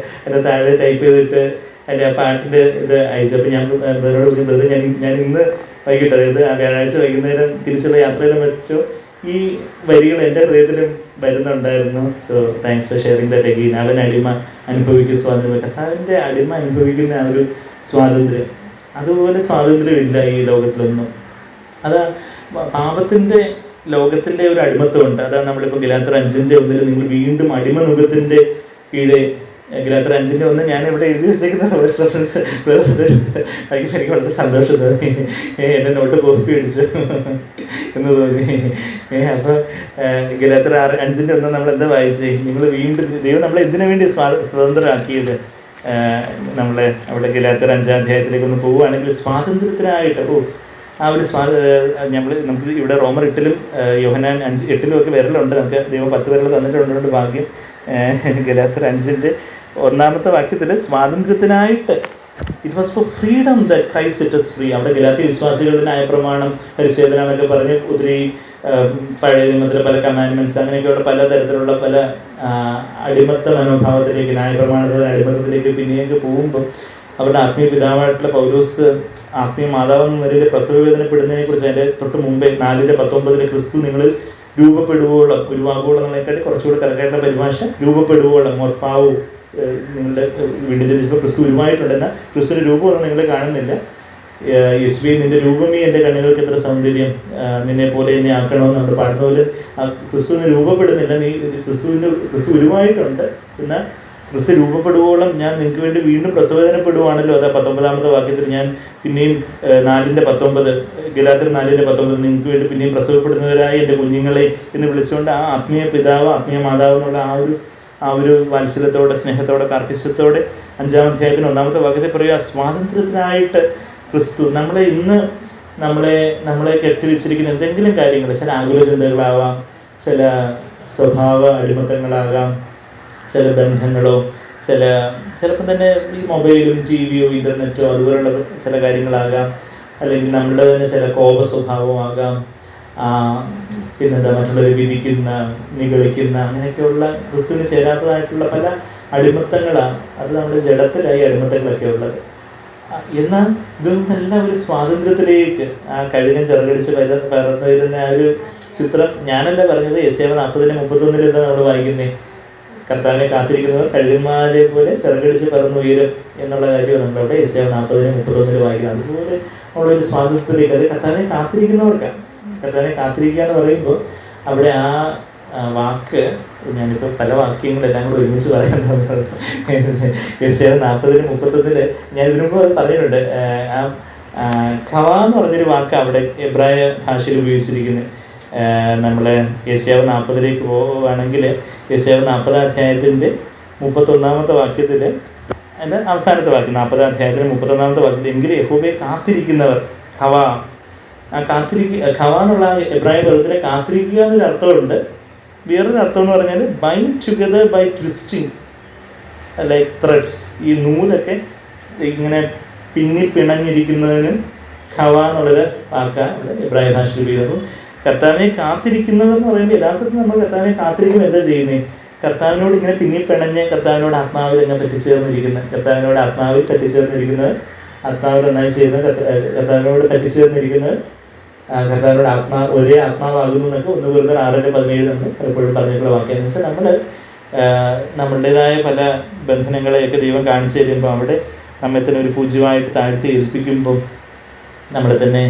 എൻ്റെ താഴെ ടൈപ്പ് ചെയ്തിട്ട് എൻ്റെ ആ പാട്ടിൻ്റെ ഇത് അയച്ചു. അപ്പോൾ ഞാൻ ബ്രദറോട് പറഞ്ഞു, ബ്രദർ ഞാൻ ഇന്ന് വൈകിട്ട്, അതായത് ആ വ്യാഴാഴ്ച വൈകുന്നേരം തിരിച്ചുള്ള യാത്രയിലും മറ്റോ ഈ വരികൾ എൻ്റെ ഹൃദയത്തിലും വരുന്നുണ്ടായിരുന്നു. So thanks for sharing that again. അവൻ അനുഭവിക്കുന്ന സ്വാതന്ത്ര്യം, കർത്താവിൻ്റെ അനുഭവിക്കുന്ന ആ ഒരു സ്വാതന്ത്ര്യം, അതുപോലെ സ്വാതന്ത്ര്യമില്ല ഈ ലോകത്തിലൊന്നും. അതാ പാപത്തിൻ്റെ ലോകത്തിൻ്റെ ഒരു അടിമത്വമുണ്ട്. അതാണ് നമ്മളിപ്പോൾ ഗലാത്യർ 5:1 നിങ്ങൾ വീണ്ടും അടിമനുഖത്തിൻ്റെ കീഴെ, ഗലാത്യർ 5:1 ഞാൻ ഇവിടെ എഴുതി വെച്ചേക്കുന്ന വേഴ്സ് റെഫറൻസ് എനിക്ക് വളരെ സന്തോഷം തോന്നി. എൻ്റെ നോട്ട് കോപ്പി അടിച്ചു എന്ന് തോന്നി. അപ്പോൾ ഗലാത്യർ 5:1 നമ്മൾ എന്താ വായിച്ചേ? നിങ്ങൾ വീണ്ടും, ദൈവം നമ്മളെ എന്തിനു വേണ്ടി സ്വതന്ത്രമാക്കിയത്? നമ്മളെ അവിടെ ഗലാത്യർ 5-ാം അധ്യായത്തിലേക്ക് ഒന്ന് പോവുകയാണെങ്കിൽ സ്വാതന്ത്ര്യത്തിനായിട്ട്, ആ ഒരു നമുക്ക് ഇവിടെ റോമർ 8-ലും യോഹന്നാൻ 5:8-ലും ഒക്കെ വിരലുണ്ട്. നമുക്ക് ദൈവം 10 വിരൽ തന്നിട്ടുണ്ട്, ഭാഗ്യം. ഗലാത്യർ 5:1 വാക്യത്തിൽ സ്വാതന്ത്ര്യത്തിനായിട്ട് it was for freedom that Christ set us free. അവിടെ ഗലാത്യ വിശ്വാസികളുടെ ന്യായപ്രമാണം, പരിച്ഛേദന എന്നൊക്കെ പറഞ്ഞ് ഒത്തിരി പഴയ നിയമത്തിലെ പല കമാൻഡ്മെന്റ്സ് അങ്ങനെയൊക്കെയുള്ള പലതരത്തിലുള്ള പല അടിമത്ത മനോഭാവത്തിലേക്ക്, ന്യായപ്രമാണത്തിലെ അടിമത്തത്തിലേക്ക് പിന്നെയൊക്കെ പോകുമ്പോൾ അവരുടെ ആത്മീയ പിതാവായിട്ടുള്ള പൗലോസ് ആത്മീയ മാതാവെന്ന നിലയിൽ പ്രസവവേദനപ്പെടുന്നതിനെ കുറിച്ച് അതിൻ്റെ തൊട്ട് മുമ്പേ 4:19 ക്രിസ്തു നിങ്ങളിൽ രൂപപ്പെടുവോളം, ഉരുവാകുവോളം എന്നുള്ളതിനെക്കാട്ടി കുറച്ചുകൂടി കറക്റ്റായിട്ടുള്ള പരിഭാഷ രൂപപ്പെടുവോളം, മോർഫാവും നിങ്ങളുടെ വീണ്ടും ജനിച്ചപ്പോൾ ക്രിസ്തു ഉരുവായിട്ടുണ്ടെന്ന ക്രിസ്തുവിൻ്റെ രൂപമൊന്നും നിങ്ങൾ കാണുന്നില്ല. യേശുവേ നിന്റെ രൂപമേ എൻ്റെ കണ്ണുകൾക്ക് എത്ര സൗന്ദര്യം, നിന്നെ പോലെ എന്നെ ആക്കണമെന്ന് നമ്മൾ പാടുന്ന പോലെ ക്രിസ്തുവിന് രൂപപ്പെടുന്നില്ല. ക്രിസ്തു ഉരുവായിട്ടുണ്ട്, എന്നാൽ ക്രിസ്തു രൂപപ്പെടുവോളം ഞാൻ നിങ്ങൾക്ക് വേണ്ടി വീണ്ടും പ്രസവവേദനപ്പെടുവാണല്ലോ. അതാ 19 വാക്യത്തിൽ ഞാൻ പിന്നെയും 4:19 ഗലാത്യർ 4:19 നിങ്ങൾക്ക് വേണ്ടി പിന്നെയും പ്രസവപ്പെടുന്നവരായി എൻ്റെ കുഞ്ഞുങ്ങളെ എന്ന് വിളിച്ചുകൊണ്ട് ആ ആത്മീയ പിതാവ്, ആത്മീയ മാതാവ് എന്നുള്ള ആ ഒരു വാത്സല്യത്തോടെ, സ്നേഹത്തോടെ, കാർക്കശ്യത്തോടെ 5-ാം അധ്യായത്തിന് 1-ാമത്തെ വാക്യത്തിൽ പറയുക, സ്വാതന്ത്ര്യത്തിനായിട്ട് ക്രിസ്തു നമ്മളെ കെട്ടിവെച്ചിരിക്കുന്ന എന്തെങ്കിലും കാര്യങ്ങൾ, ചില ആകുല ചിന്തകളാവാം, ചില സ്വഭാവ അടിമത്തങ്ങളാകാം, ചില ബന്ധങ്ങളോ, ചിലപ്പം തന്നെ ഈ മൊബൈലും ടി വിയോ ഇൻ്റർനെറ്റോ അതുപോലുള്ള ചില കാര്യങ്ങളാകാം, അല്ലെങ്കിൽ നമ്മുടെ തന്നെ ചില കോപ സ്വഭാവമാകാം, പിന്നെന്താ മറ്റുള്ളവരെ വിധിക്കുന്ന, നിഗളിക്കുന്ന, അങ്ങനെയൊക്കെയുള്ള ക്രിസ്തുവിന് ചേരാത്തതായിട്ടുള്ള പല അടിമത്തങ്ങളാണ്. അത് നമ്മുടെ ജഡത്തിലായി അടിമത്തങ്ങളൊക്കെ ഉള്ളത്. എന്നാൽ ഇതൊന്നെല്ലാം ഒരു സ്വാതന്ത്ര്യത്തിലേക്ക്, ആ കഴുകൻ ചിറകടിച്ച് പറന്നു വരുന്ന ആ ഒരു ചിത്രം ഞാനല്ല പറഞ്ഞത്. യെശയ്യാവ് 40:31 എന്താ നമ്മൾ വായിക്കുന്നേ, കർത്താവിനെ കാത്തിരിക്കുന്നവർ കഴുകന്മാരെ പോലെ ചിറകടിച്ച് പറന്നു ഉയരും എന്നുള്ള കാര്യം നമ്മളവിടെ യെശയ്യാവ് 40:31 വായിക്കുന്നത്. അതുപോലെ ഉള്ളൊരു സ്വാതന്ത്ര്യത്തിലേക്ക്, അത് കർത്താവിനെ കാത്തിരിക്കുന്നവർക്കാണ്. കർത്താവിനെ കാത്തിരിക്കുക എന്ന് പറയുമ്പോൾ അവിടെ ആ വാക്ക്, ഞാനിപ്പോൾ പല വാക്യങ്ങളെല്ലാം കൂടെ ഒരുമിച്ച് പറയാൻ യെശയ്യാവ് 40:31 ഞാൻ ഇതിനു മുമ്പ് അത് പറഞ്ഞിട്ടുണ്ട്. ഖവ എന്ന് പറഞ്ഞൊരു വാക്ക് അവിടെ എബ്രായ ഭാഷയിൽ ഉപയോഗിച്ചിരിക്കുന്നത്. നമ്മൾ യെശയ്യാവ് 40 പോവുകയാണെങ്കിൽ യെശയ്യാവ് 40 അധ്യായത്തിൻ്റെ 31-ാമത്തെ വാക്യത്തിൽ, അതിൻ്റെ അവസാനത്തെ വാക്യം 40 അധ്യായത്തിൻ്റെ 31-ാമത്തെ വാക്യത്തിൽ, എങ്കിലും യഹോവയെ കാത്തിരിക്കുന്നവർ, ഖവ എന്നുള്ള എബ്രായ പദത്തിലെ കാത്തിരിക്കുക എന്നൊരു അർത്ഥമുണ്ട്. വേറൊരു അർത്ഥം എന്ന് പറഞ്ഞാൽ bind together by twisting like threads. ഈ നൂലൊക്കെ ഇങ്ങനെ പിണഞ്ഞിരിക്കുന്നതിനും ഖവ എന്നുള്ളൊരു വാക്കാണ് എബ്രായ ഭാഷയിൽ ഉപയോഗിക്കുന്നത്. കർത്താവിനെ കാത്തിരിക്കുന്നവർ എന്ന് പറയുമ്പോൾ യഥാർത്ഥത്തിൽ നമ്മൾ കർത്താവിനെ കാത്തിരിക്കുമ്പോൾ എന്താ ചെയ്യുന്നത്? കർത്താവിനോട് ഇങ്ങനെ പിന്നിപ്പിണഞ്ഞ് കർത്താവിനോട് ആത്മാവിൽ എങ്ങനെ പറ്റിച്ചേർന്നിരിക്കുന്നത്, കർത്താവിനോട് ആത്മാവിൽ പറ്റിച്ചേർന്നിരിക്കുന്നത്, ആത്മാവിൽ നന്നായി ചെയ്യുന്നത്, കർത്താവിനോട് പറ്റിച്ചേർന്നിരിക്കുന്നത്, കർത്താവിനോട് ഒരേ ആത്മാവാകുന്നു എന്നൊക്കെ 1 Corinthians 6:17 നമ്മൾ പലപ്പോഴും പറഞ്ഞിട്ടുള്ള വാക്യം. എന്ന് വെച്ചാൽ നമ്മളുടേതായ പല ബന്ധനങ്ങളെയൊക്കെ ദൈവം കാണിച്ചു തരുമ്പോൾ അവിടെ നമ്മെ തന്നെ ഒരു പൂജ്യമായിട്ട് താഴ്ത്തി ഏൽപ്പിക്കുമ്പോൾ നമ്മളെ തന്നെ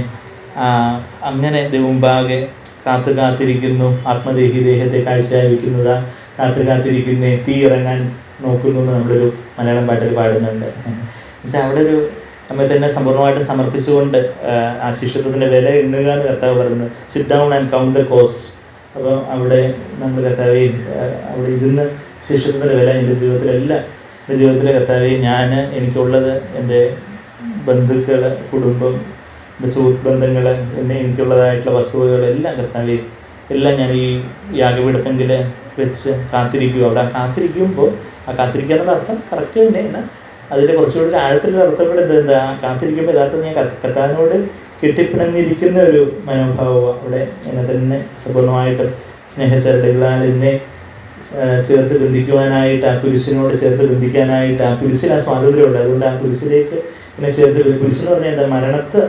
അങ്ങനെ മുമ്പാകെ കാത്തിരിക്കുന്നു. ആത്മദേഹി ദേഹത്തെ കാഴ്ചയായി വയ്ക്കുന്നതാ, കാത്തിരിക്കുന്നേ തീ ഇറങ്ങാൻ നോക്കുന്നു എന്ന് നമ്മളൊരു മലയാളം പാട്ടിൽ പാടുന്നുണ്ട്. എന്നുവെച്ചാൽ അവിടെ ഒരു നമ്മെ തന്നെ സമ്പൂർണ്ണമായിട്ട് സമർപ്പിച്ചുകൊണ്ട് ആ ശിഷ്യത്വത്തിൻ്റെ വില എണ്ണുക എന്ന് കർത്താവ് പറയുന്നത്. Sit down and count the cost. അപ്പോൾ അവിടെ നമ്മൾ കർത്താവെ അവിടെ ഇരുന്ന് ശിഷ്യത്വത്തിൻ്റെ വില എൻ്റെ ജീവിതത്തിലെ കർത്താവെ എനിക്കുള്ളത് എൻ്റെ ബന്ധുക്കൾ, കുടുംബം, എൻ്റെ സുഹൃത്ത് ബന്ധങ്ങൾ, എനിക്കുള്ളതായിട്ടുള്ള വസ്തുവകൾ എല്ലാം കർത്താവെ എല്ലാം ഞാൻ ഈ യാഗപീഠത്തെങ്കിൽ വെച്ച് കാത്തിരിക്കുക. അവിടെ കാത്തിരിക്കുമ്പോൾ കാത്തിരിക്കുക എന്നുള്ള അർത്ഥം കറക്റ്റ് തന്നെ. എന്നാൽ അതിൻ്റെ കുറച്ചുകൂടി ആഴത്തിലുള്ള അർത്ഥം കൂടെ എന്താ, കാത്തിരിക്കുമ്പോൾ യഥാർത്ഥം ഞാൻ കർത്താവിനോട് കെട്ടിപ്പിണഞ്ഞിരിക്കുന്ന ഒരു മനോഭാവമാണ്. അവിടെ എന്നെ തന്നെ സമ്പൂർണ്ണമായിട്ടും സ്നേഹച്ചരടുകളാൽ എന്നെ ചേർത്ത് ബന്ധിക്കുവാനായിട്ട്, ആ കുരിശിനോട് ചേർത്ത് ബന്ധിക്കാനായിട്ട്, ആ കുരിശിൽ ആ സ്വാതന്ത്ര്യമുണ്ട്. അതുകൊണ്ട് ആ കുരിശിലേക്ക് എന്നെ ചേർത്ത്, കുരിശെന്ന് പറഞ്ഞാൽ എന്താ,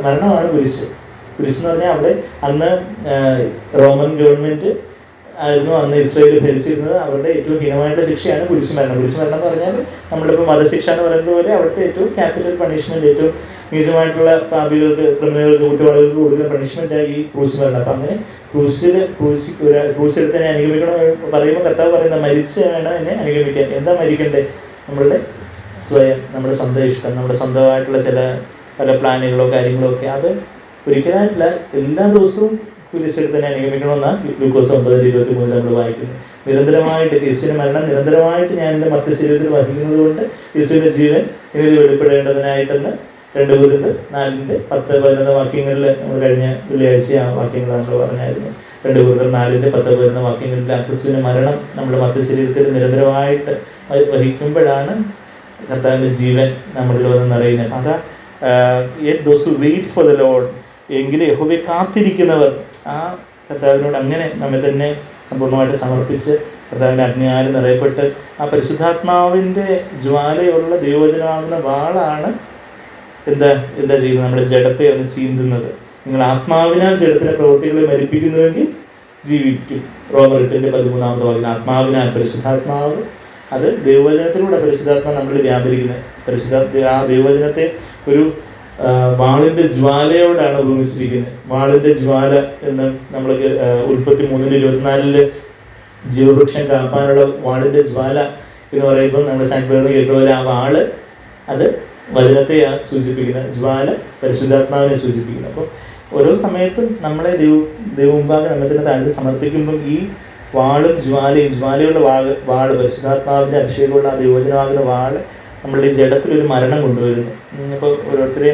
മരണമാണ് കുരിശ്. കുരിശെന്ന് പറഞ്ഞാൽ അവിടെ അന്ന് റോമൻ ഗവൺമെൻറ് ആയിരുന്നു അന്ന് ഇസ്രായേൽ ഭരിച്ചിരുന്നത്. അവരുടെ ഏറ്റവും ഹീനമായിട്ടുള്ള ശിക്ഷയാണ് കുരിശുമരണം. കുരിശുമരണം എന്ന് പറഞ്ഞാൽ നമ്മളിപ്പോൾ വധശിക്ഷ എന്ന് പറയുന്നത് പോലെ അവിടുത്തെ ഏറ്റവും ക്യാപിറ്റൽ പണിഷ്മെൻറ്റ്, ഏറ്റവും നീചമായിട്ടുള്ള പാപികൾക്ക്, ക്രിമിനലുകൾക്ക്, കുറ്റവാളികൾക്ക് കൊടുക്കുന്ന പണിഷ്മെൻറ്റായി ഈ ക്രൂശുമരണം. അപ്പം അങ്ങനെ ക്രൂശെടുത്ത് എന്നെ അനുഗമിക്കണമെന്ന് പറയുമ്പോൾ കർത്താവ് പറയുന്നത് മരിച്ച് വേണം എന്നെ അനുഗമിക്കാൻ. എന്താ മരിക്കണ്ടേ? നമ്മളുടെ സ്വയം, നമ്മുടെ സ്വന്തം ഇഷ്ടം, നമ്മുടെ സ്വന്തമായിട്ടുള്ള പല പ്ലാനുകളോ കാര്യങ്ങളോ ഒക്കെ, അത് ഒരിക്കലായിട്ടില്ല എല്ലാ ദിവസവും കുരിശെടുത്ത് തന്നെ അനുഗമിക്കണമെന്നാണ് ലൂക്കോസ് 9:23 നമ്മൾ വായിക്കുന്നത്. നിരന്തരമായിട്ട് യേശുവിൻ്റെ മരണം നിരന്തരമായിട്ട് ഞാൻ എൻ്റെ മർത്യശരീരത്തിൽ വഹിക്കുന്നത് കൊണ്ട് യേശുവിൻ്റെ ജീവൻ ഇതിൽ വെളിപ്പെടേണ്ടതിനായിട്ടെന്ന് 2 Corinthians 4:10-11 വാക്യങ്ങളിൽ നമ്മൾ കഴിഞ്ഞ വെള്ളിയാഴ്ച ആ വാക്യങ്ങൾ നമ്മൾ പറഞ്ഞായിരുന്നു. 2 Corinthians 4:10-11 വാക്യങ്ങളിൽ ആ ക്രിസ്തുവിൻ്റെ മരണം നമ്മുടെ മർത്യശരീരത്തിൽ നിരന്തരമായിട്ട് വഹിക്കുമ്പോഴാണ് കർത്താവിൻ്റെ ജീവൻ നമ്മളിൽ വന്ന് നിറയുന്നത്. അതാ those who wait for the Lord, എങ്കിലും യഹോവയെ കാത്തിരിക്കുന്നവർ ആ കർത്താവിനോട് അങ്ങനെ നമ്മെ തന്നെ സമ്പൂർണ്ണമായിട്ട് സമർപ്പിച്ച് കർത്താവിൻ്റെ അഗ്നിയാൽ നിറയപ്പെട്ട് ആ പരിശുദ്ധാത്മാവിൻ്റെ ജ്വാലയുള്ള ദൈവവചനമാകുന്ന വാളാണ് എന്താ ചെയ്യുന്നത്? നമ്മുടെ ജഡത്തെ അവന് ചീന്തുന്നത്. നിങ്ങൾ ആത്മാവിനാൽ ജഡത്തിലെ പ്രവൃത്തികളെ മരിപ്പിക്കുന്നുവെങ്കിൽ ജീവിക്കും. റോമർ 8:13 വാക്യം. ആത്മാവിനാൽ, പരിശുദ്ധാത്മാവ്, അത് ദൈവവചനത്തിലൂടെ പരിശുദ്ധാത്മാവ് നമ്മളിൽ വ്യാപരിക്കുന്നത്. ആ ദൈവവചനത്തെ ഒരു വാളിൻ്റെ ജ്വാലയോടാണ് ഉപമിച്ചിരിക്കുന്നത്. വാളിൻ്റെ ജ്വാല എന്ന് നമ്മൾ ഉൽപ്പത്തി 3:24 ജീവവൃക്ഷം കാപ്പാനുള്ള വാളിൻ്റെ ജ്വാല എന്ന് പറയുമ്പോൾ നമ്മൾ സാൻപേറിന് കേട്ടുപോലെ ആ വാള് അത് വചനത്തെയാണ് സൂചിപ്പിക്കുന്നത്, ജ്വാല പരിശുദ്ധാത്മാവിനെ സൂചിപ്പിക്കുന്നത്. അപ്പോൾ ഓരോ സമയത്തും നമ്മളെ ദൈവമുമ്പാകെ നമ്മെ തന്നെ താഴ്ത്തി സമർപ്പിക്കുമ്പോൾ ഈ വാളും ജ്വാലയുള്ള വാള് പരിശുദ്ധാത്മാവിൻ്റെ അഭിഷേകമുള്ള ആ ദൈവവചനമാകുന്ന വാള് നമ്മളുടെ ജഡത്തിലൊരു മരണം കൊണ്ടുവരുന്നു. അപ്പോൾ ഓരോരുത്തരെ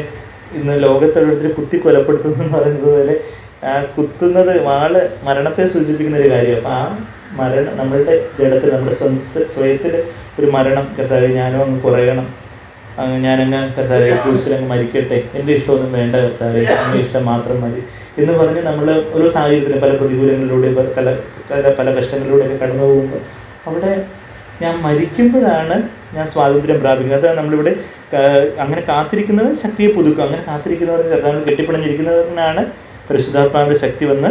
ഇന്ന് ലോകത്ത് ഓരോരുത്തരെ കുത്തി കൊലപ്പെടുത്തുന്നു എന്ന് പറയുന്നത് പോലെ കുത്തുന്നത് വാള് മരണത്തെ സൂചിപ്പിക്കുന്ന ഒരു കാര്യം. അപ്പോൾ ആ മരണം നമ്മളുടെ ജഡത്തിൽ, നമ്മുടെ സ്വയത്തിൽ ഒരു മരണം, കർത്താവേ ഞാനും അങ്ങ് കുറയണം, ഞാനങ്ങ് കർത്താവേ ക്രൂശിലങ്ങ് മരിക്കട്ടെ, എൻ്റെ ഇഷ്ടമൊന്നും വേണ്ട കർത്താവേ, എൻ്റെ ഇഷ്ടം മാത്രം മതി എന്ന് പറഞ്ഞ് നമ്മൾ ഒരു സാഹചര്യത്തിൽ പല പ്രതികൂലങ്ങളിലൂടെ പല കഷ്ടങ്ങളിലൂടെയൊക്കെ കടന്നു പോകുമ്പോൾ അവിടെ ഞാൻ മരിക്കുമ്പോഴാണ് ഞാൻ സ്വാതന്ത്ര്യം പ്രാപിക്കുന്നത്. അത് നമ്മളിവിടെ അങ്ങനെ കാത്തിരിക്കുന്നവർ ശക്തിയെ പുതുക്കും. അങ്ങനെ കാത്തിരിക്കുന്നവർ കർത്താവിൽ കെട്ടിപ്പിണഞ്ഞിരിക്കുന്നവരിനാണ് പരിശുദ്ധാത്മാവിൻ്റെ ശക്തി വന്ന്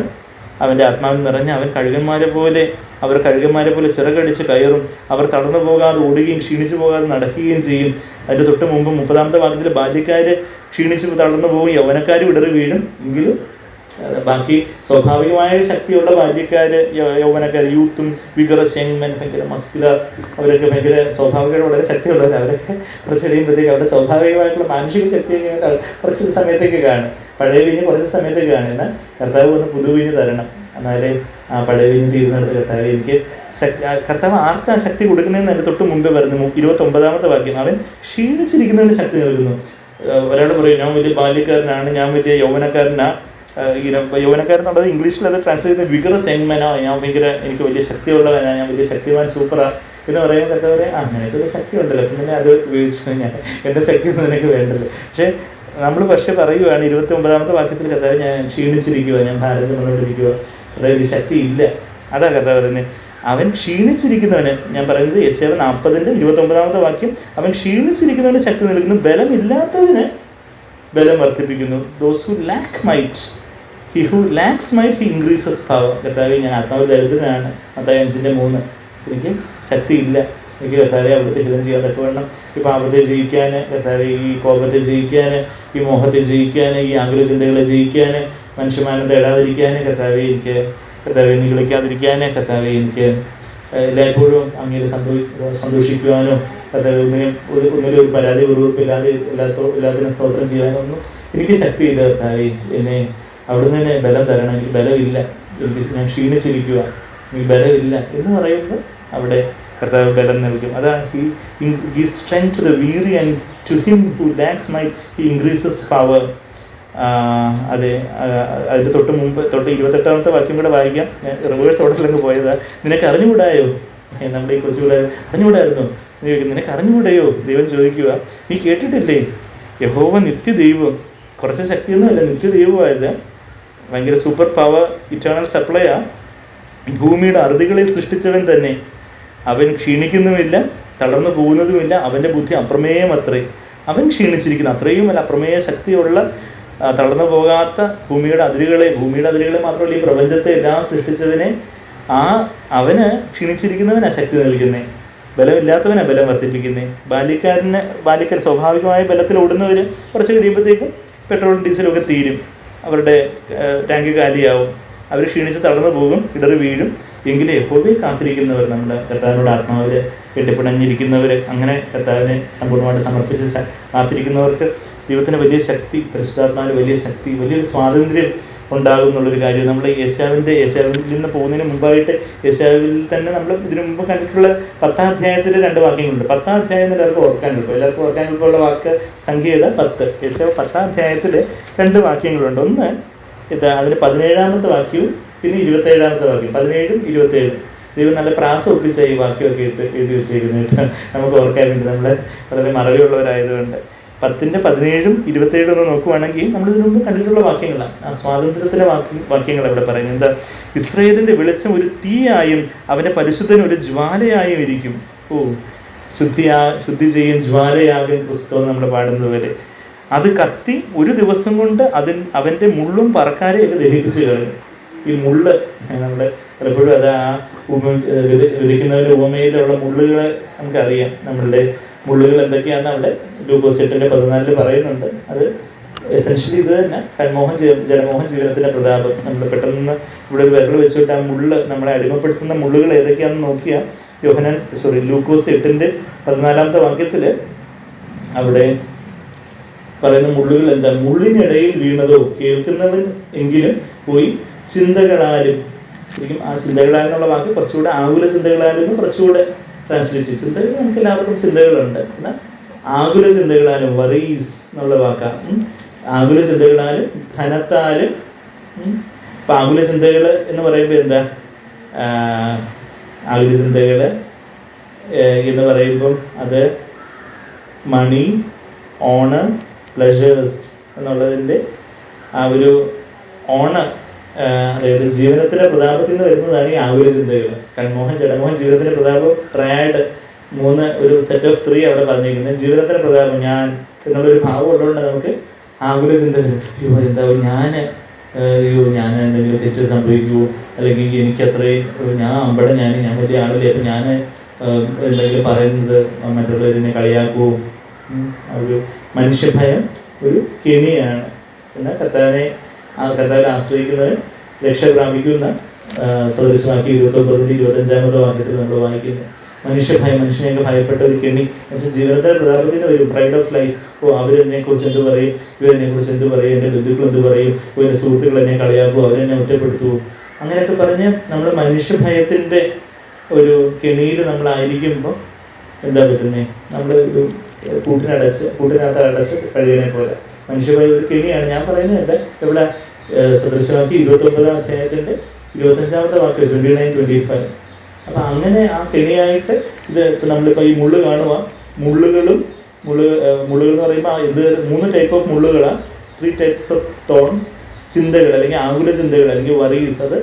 അവൻ്റെ ആത്മാവിൽ നിറഞ്ഞ് അവർ കഴുകന്മാരെ പോലെ ചിറകടിച്ച് കയറും. അവർ തളർന്നു പോകാതെ ഓടുകയും ക്ഷീണിച്ചു പോകാതെ നടക്കുകയും ചെയ്യും. അതിൻ്റെ തൊട്ട് മുമ്പ് 30-ാമത്തെ വാക്യത്തിൽ ബാല്യക്കാർ ക്ഷീണിച്ച് തളർന്നു പോകും, യൗവനക്കാർ ഇടറി വീഴും. എങ്കിലും ബാക്കി സ്വാഭാവികമായ ശക്തിയുള്ള ബാല്യക്കാർ, യൗവനക്കാർ, യൂത്തും വിഗറസ് യങ് മെൻ, ഭയങ്കര മസ്കുലർ, അവരൊക്കെ ഭയങ്കര സ്വാഭാവികമായിട്ട് വളരെ ശക്തിയുള്ളവർ. അവരൊക്കെ കുറച്ച് കഴിയുമ്പോഴത്തേക്ക് അവരുടെ സ്വാഭാവികമായിട്ടുള്ള മാനസിക ശക്തി കുറച്ച് സമയത്തേക്ക് കാണും. പഴയ വീഞ്ഞ് കുറച്ച് സമയത്തേക്ക് കാണും. എന്നാൽ കർത്താവ് വന്ന് പുതുവീഞ്ഞ് തരണം, എന്നാലേ ആ പഴയ വീഞ്ഞ് തീരുന്നിടത്ത് കർത്താവ് എനിക്ക് കർത്താവ് ആർക്കാ ശക്തി കൊടുക്കുന്നതെന്ന് എൻ്റെ തൊട്ട് മുമ്പേ വരുന്നു. 29-ാമത്തെ വാക്യം, അവൻ ക്ഷീണിച്ചിരിക്കുന്നതിന് ശക്തി നൽകുന്നു. ഒരാൾ പറയും ഞാൻ വലിയ ബാല്യക്കാരനാണ്, ഞാൻ വലിയ യൗവനക്കാരനാണ്. യൗവനക്കാരെന്നുള്ളത് ഇംഗ്ലീഷിൽ അത് ട്രാൻസ്ലേറ്റ് ചെയ്യുന്നത് വിഗറസ് യങ് മെനാ, ഞാൻ ഭയങ്കര എനിക്ക് വലിയ ശക്തിയുള്ളവനാണ്, ഞാൻ വലിയ ശക്തിവാൻ സൂപ്പറാണ് എന്ന് പറയുമ്പോൾ എന്താ പറയുക, നിനക്ക് വലിയ ശക്തി ഉണ്ടല്ലോ, പിന്നെ അത് ഉപയോഗിച്ചു ഞാൻ എൻ്റെ ശക്തി ഒന്നും നിനക്ക് വേണ്ടല്ലോ. പക്ഷേ പറയുകയാണ് 29-ാമത്തെ വാക്യത്തിൽ കർത്താവ് ഞാൻ ക്ഷീണിച്ചിരിക്കുക, ഞാൻ ഭാരതം വന്നുകൊണ്ടിരിക്കുക, അതായത് ശക്തി ഇല്ല. അതാ കർത്താവ് പറയുന്നത്. അവൻ ക്ഷീണിച്ചിരിക്കുന്നവന്, ഞാൻ പറയുന്നത് യെശയ്യാവ് 40:29-ാമത്തെ വാക്യം, അവൻ ക്ഷീണിച്ചിരിക്കുന്നവന് ശക്തി നൽകുന്നു, ബലമില്ലാത്തവന് ബലം വർദ്ധിപ്പിക്കുന്നു. Those who lack might, he who lacks might he increases power. കർത്താവെ ഞാൻ ആത്മാവ് ദരിദ്രനാണ്, മത്തായി 5:3, എനിക്ക് ശക്തിയില്ല, എനിക്ക് കർത്താവെ അവിടുത്തെ ഹിതം ചെയ്യാൻ തക്കവണ്ണം ഈ പാപത്തെ ജയിക്കാൻ, കർത്താവെ ഈ കോപത്തെ ജയിക്കാൻ, ഈ മോഹത്തെ ജയിക്കാൻ, ഈ ആഗ്രഹചിന്തകളെ ജയിക്കാൻ, മനുഷ്യമാനം തേടാതിരിക്കാൻ, കർത്താവെ നീ വിളിക്കാതിരിക്കാൻ, കർത്താവെ എനിക്ക് എല്ലായ്പ്പോഴും അങ്ങനെ സന്തോഷിക്കുവാനോ, കർത്താവെ ഒന്നിനും ഒരു പരാതി ഉറപ്പില്ലാതെ എല്ലാത്തിനും സ്തോത്രം ചെയ്യാനൊന്നും എനിക്ക് ശക്തിയില്ല. കർത്താവെ എന്നെ അവിടുന്ന് തന്നെ ബലം തരണം, എനിക്ക് ബലമില്ല, ഞാൻ ക്ഷീണിച്ചിരിക്കുക, എനിക്ക് ബലമില്ല എന്ന് പറയുമ്പോൾ അവിടെ കർത്താവ് ബലം നൽകും. അതാണ് he gives strength to the weary and to him who lacks might he increases power. അതെ, അതിൻ്റെ തൊട്ട് 28-ാമത്തെ വാക്യം കൂടെ വായിക്കാം. റിവേഴ്സ് ഓർഡറിലങ്ങ് പോയതാ. നിനക്ക് അറിഞ്ഞുകൂടായോ, നമ്മുടെ ഈ കൊച്ചുകൂടെ അറിഞ്ഞുകൂടായിരുന്നു നിനക്ക് അറിഞ്ഞുകൂടെയോ ദൈവം ചോദിക്കുക. നീ കേട്ടിട്ടില്ലേ യഹോവ നിത്യദൈവം, കുറച്ച് ശക്തിയൊന്നുമല്ല, നിത്യദൈവമായത്, ഭയങ്കര സൂപ്പർ പവർ, ഇറ്റേണൽ സപ്ലൈയാ, ഭൂമിയുടെ അറുതികളെ സൃഷ്ടിച്ചവൻ തന്നെ, അവൻ ക്ഷീണിക്കുന്നുമില്ല, തളർന്നു പോകുന്നതുമില്ല, അവൻ്റെ ബുദ്ധി അപ്രമേയം അത്രേ. അവൻ ക്ഷീണിച്ചിരിക്കുന്ന അത്രയും അല്ല, അപ്രമേയ ശക്തിയുള്ള, തളർന്നു പോകാത്ത ഭൂമിയുടെ അതിരുകളെ മാത്രമല്ല ഈ പ്രപഞ്ചത്തെ എല്ലാം സൃഷ്ടിച്ചവനെ, അവന് ക്ഷീണിച്ചിരിക്കുന്നവനാ ശക്തി നൽകുന്നേ, ബലമില്ലാത്തവനാണ് ബലം വർദ്ധിപ്പിക്കുന്നേ. ബാല്യക്കാർ സ്വാഭാവികമായ ബലത്തിൽ ഓടുന്നവർ കുറച്ച് കഴിയുമ്പോഴത്തേക്കും പെട്രോളും ഡീസലും ഒക്കെ തീരും, അവരുടെ ടാങ്ക് കാലിയാവും, അവർ ക്ഷീണിച്ച് തളർന്നു പോകും, ഇടറി വീഴും. എങ്കിലും യഹോവയെ കാത്തിരിക്കുന്നവർ, നമ്മുടെ കർത്താവിനോട് ആത്മാവിൽ കെട്ടിപ്പിണഞ്ഞിരിക്കുന്നവർ, അങ്ങനെ കർത്താവിനെ സമ്പൂർണ്ണമായിട്ട് സമർപ്പിച്ച് കാത്തിരിക്കുന്നവർക്ക് ദൈവത്തിന് വലിയ ശക്തി, പരിശുദ്ധാത്മാവിന് വലിയ ശക്തി, വലിയൊരു സ്വാതന്ത്ര്യം ഉണ്ടാകും എന്നുള്ളൊരു കാര്യം നമ്മൾ യേശയ്യാവിൽ നിന്ന് പോകുന്നതിന് മുമ്പായിട്ട് യേശയ്യാവിൽ തന്നെ നമ്മൾ ഇതിനു മുമ്പ് കണ്ടിട്ടുള്ള 10-ാം അധ്യായത്തിൽ 2 വാക്യങ്ങളുണ്ട്. 10-ാം അധ്യായം എല്ലാവർക്കും ഓർക്കാൻ എളുപ്പമുള്ള വാക്ക് സംഖ്യത 10. യേശയ്യാവ് 10-ാം അധ്യായത്തിൽ 2 വാക്യങ്ങളുണ്ട്. ഒന്ന് അതിന് 17-ാമത്തെ വാക്യവും പിന്നെ 27-ാമത്തെ വാക്യം, 17-ഉം 27-ഉം. ദൈവം നല്ല പ്രാസം ഒപ്പിച്ച ഈ വാക്യമൊക്കെ ഇട്ട് എഴുതി വെച്ചേക്കുന്നത് നമുക്ക് ഓർക്കാൻ വേണ്ടി. നമ്മൾ വളരെ മറവിയുള്ളവരായതുകൊണ്ട് 10:17 27 ഒന്ന് നോക്കുവാണെങ്കിൽ നമ്മൾ ഇതിനു മുമ്പ് കണ്ടിട്ടുള്ള വാക്യങ്ങളാണ്. ആ സ്വാതന്ത്ര്യത്തിലെ വാക്യങ്ങൾ ഇവിടെ പറയുന്നത് എന്താ? ഇസ്രായേലിന്റെ വെളിച്ചം ഒരു തീയായും അവന്റെ പരിശുദ്ധൻ ഒരു ജ്വാലയായും ഇരിക്കും. ശുദ്ധി ചെയ്യും ജ്വാലയാകും ക്രിസ്തു എന്ന് നമ്മൾ പാടുന്നത് വരെ. അത് കത്തി ഒരു ദിവസം കൊണ്ട് അവന്റെ മുള്ളും പറക്കാരെ ഒക്കെ ദഹിപ്പിച്ച് കളയും. ഈ മുള്ള് നമ്മൾ പലപ്പോഴും അത് ആ വിധിക്കുന്നവരുടെ ഉപമയിലുള്ള മുള്ളുകളെ നമുക്കറിയാം. നമ്മളുടെ മുള്ളുകൾ എന്തൊക്കെയാണെന്ന് അവിടെ ലൂക്കോസ് 8:14 പറയുന്നുണ്ട്. അത് എസെൻഷ്യലി ഇത് തന്നെ. കൺമോഹൻ ജഡമോഹൻ ജീവനത്തിന്റെ പ്രതാപം. നമ്മൾ പെട്ടെന്ന് ഇവിടെ ഒരു വിരൽ വെച്ചിട്ട് ആ മുള്ള് നമ്മളെ അടിമപ്പെടുത്തുന്ന മുള്ളുകൾ ഏതൊക്കെയാണെന്ന് നോക്കിയാൽ ലൂക്കോസ് 8:14 വാക്യത്തിൽ അവിടെ പറയുന്ന മുള്ളുകൾ എന്താ? മുള്ളിനിടയിൽ വീണതോ കേൾക്കുന്നവൻ എങ്കിലും പോയി ചിന്തകളാലും. ശരിക്കും ആ ചിന്തകളാലെന്നുള്ള വാക്ക് കുറച്ചുകൂടെ ആകുല ചിന്തകളാലും കുറച്ചുകൂടെ ട്രാൻസ്ലേറ്റ് ചെയ്യും. ചിന്തകൾ നമുക്ക് എല്ലാവർക്കും ചിന്തകളുണ്ട്. എന്നാൽ ആകുല ചിന്തകളാലും വറീസ് എന്നുള്ള വാക്കാണ്. ആകുല ചിന്തകളാലും ധനത്താലും. ഇപ്പം ആകുല ചിന്തകൾ എന്ന് പറയുമ്പോൾ എന്താ? ആകുല ചിന്തകൾ എന്ന് പറയുമ്പം അത് മണി, ഓണർ, പ്ലഷേഴ്സ് എന്നുള്ളതിൻ്റെ ആ ഒരു ഓണർ, അതായത് ജീവനത്തിൻ്റെ പ്രതാപത്തിൽ നിന്ന് വരുന്നതാണ് ഈ ആകുല ചിന്തകൾ. കൺമോഹൻ ജഡമോഹൻ ജീവനത്തിൻ്റെ പ്രതാപം ട്രയാഡ് 3 ഒരു സെറ്റ് ഓഫ് 3 അവിടെ പറഞ്ഞിരിക്കുന്നത്. ജീവനത്തിൻ്റെ പ്രതാപം ഞാൻ എന്നുള്ളൊരു ഭാവം ഉള്ളതുകൊണ്ട് നമുക്ക് ആകുല ചിന്തകൾ. ഞാൻ എന്തെങ്കിലും തെറ്റ് സംഭവിക്കുമോ, അല്ലെങ്കിൽ എനിക്ക് അത്രയും ഞാൻ വലിയ ആളില്ലേ, അപ്പം ഞാൻ എന്തെങ്കിലും പറയുന്നത് മറ്റുള്ളവരെന്നെ കളിയാക്കുമോ. ഒരു മനുഷ്യഭയം ഒരു കെണിയാണ്. എന്നാൽ കർത്താവിനെ ആശ്രയിക്കുന്നവൻ രക്ഷ പ്രാപിക്കുന്ന സദൃശമാക്കി 29-25 വാക്യത്തിൽ നമ്മൾ വായിക്കുന്നത്. മനുഷ്യഭയം, മനുഷ്യനെയൊക്കെ ഭയപ്പെട്ട ഒരു കെണി എന്നുവെച്ചാൽ ജീവിതത്തിൻ്റെ പ്രതാപത്തിന് വരും. Pride of life. അവരെന്നെ കുറിച്ച് എന്ത് പറയും, ഇവരെന്നെ കുറിച്ച് എന്ത് പറയും, എൻ്റെ ബന്ധുക്കൾ എന്ത് പറയും, എൻ്റെ സുഹൃത്തുക്കൾ എന്നെ കളിയാക്കുമോ, അവരെന്നെ ഒറ്റപ്പെടുത്തുമോ, അങ്ങനെയൊക്കെ പറഞ്ഞ് നമ്മൾ മനുഷ്യഭയത്തിൻ്റെ ഒരു കെണിയിൽ നമ്മളായിരിക്കുമ്പോൾ എന്താ പറ്റുന്നത്? നമ്മൾ ഒരു കൂട്ടിനകത്ത് അടച്ച് കഴിയുന്നതിനെ പോലെ മനുഷ്യഭയം ഒരു കെണിയാണ്. ഞാൻ പറയുന്നത് എന്താ? ഇവിടെ സദൃശമാക്കി 29-ാം അധ്യായത്തിൻ്റെ 25-ാമത്തെ വാക്യം 29-25. അപ്പം അങ്ങനെ ആ കെണിയായിട്ട് ഇത് ഇപ്പം നമ്മളിപ്പോൾ ഈ മുള്ള് കാണുക. മുള്ളുകൾ എന്ന് പറയുമ്പോൾ 3 ടൈപ്പ് ഓഫ് മുള്ളുകളാണ്. 3 ടൈപ്സ് ഓഫ് തോൺസ്. ചിന്തകൾ അല്ലെങ്കിൽ ആകുല ചിന്തകൾ അല്ലെങ്കിൽ വറീസ്. അത്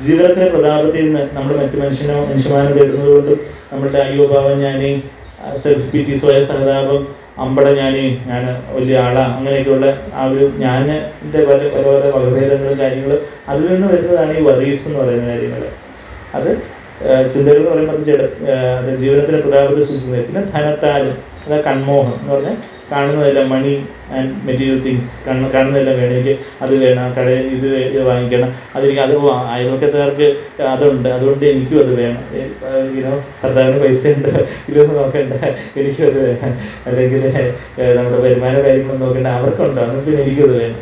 ജീവിതത്തിൻ്റെ പ്രതാപത്തിൽ നിന്ന് നമ്മൾ മറ്റു മനുഷ്യമാനം തേടുന്നത് കൊണ്ടും നമ്മളുടെ അയ്യോഭാവം, ഞാനേ സെൽഫ് പിറ്റി, സ്വയ സഹതാപം, ഞാൻ വലിയ ആളാണ്, അങ്ങനെയൊക്കെയുള്ള ആ ഒരു ഞാനിൻ്റെ പല വകഭേദങ്ങളും കാര്യങ്ങളും അതിൽ നിന്ന് വരുന്നതാണ് ഈ വറീസ് എന്ന് പറയുന്ന കാര്യങ്ങൾ. അത് ചിന്തകൾ എന്ന് പറയുമ്പോൾ അത് ജീവനത്തിൻ്റെ പ്രതാപത്തെ സൂചിപ്പിക്കുന്നത്. പിന്നെ ധനത്താലും, അതാ കൺമോഹം എന്ന് പറഞ്ഞാൽ കാണുന്നതെല്ലാം മണി ആൻഡ് മെറ്റീരിയൽ തിങ്സ്. കാണുന്നതെല്ലാം വേണം, എനിക്ക് അത് വേണം, കടയിൽ ഇത് വാങ്ങിക്കണം, അതെനിക്ക് അത് അയൽവക്കത്തുകാർക്ക് അതുണ്ട് അതുകൊണ്ട് എനിക്കും അത് വേണം, കർത്താവിന് പൈസ ഉണ്ട് ഇതൊന്നും നോക്കണ്ട, എനിക്കും അത് വേണം, അല്ലെങ്കിൽ നമ്മുടെ വരുമാന കാര്യങ്ങളൊന്നും നോക്കണ്ട, അവർക്കുണ്ടോ അതൊന്നും പിന്നെ എനിക്കും അത് വേണം,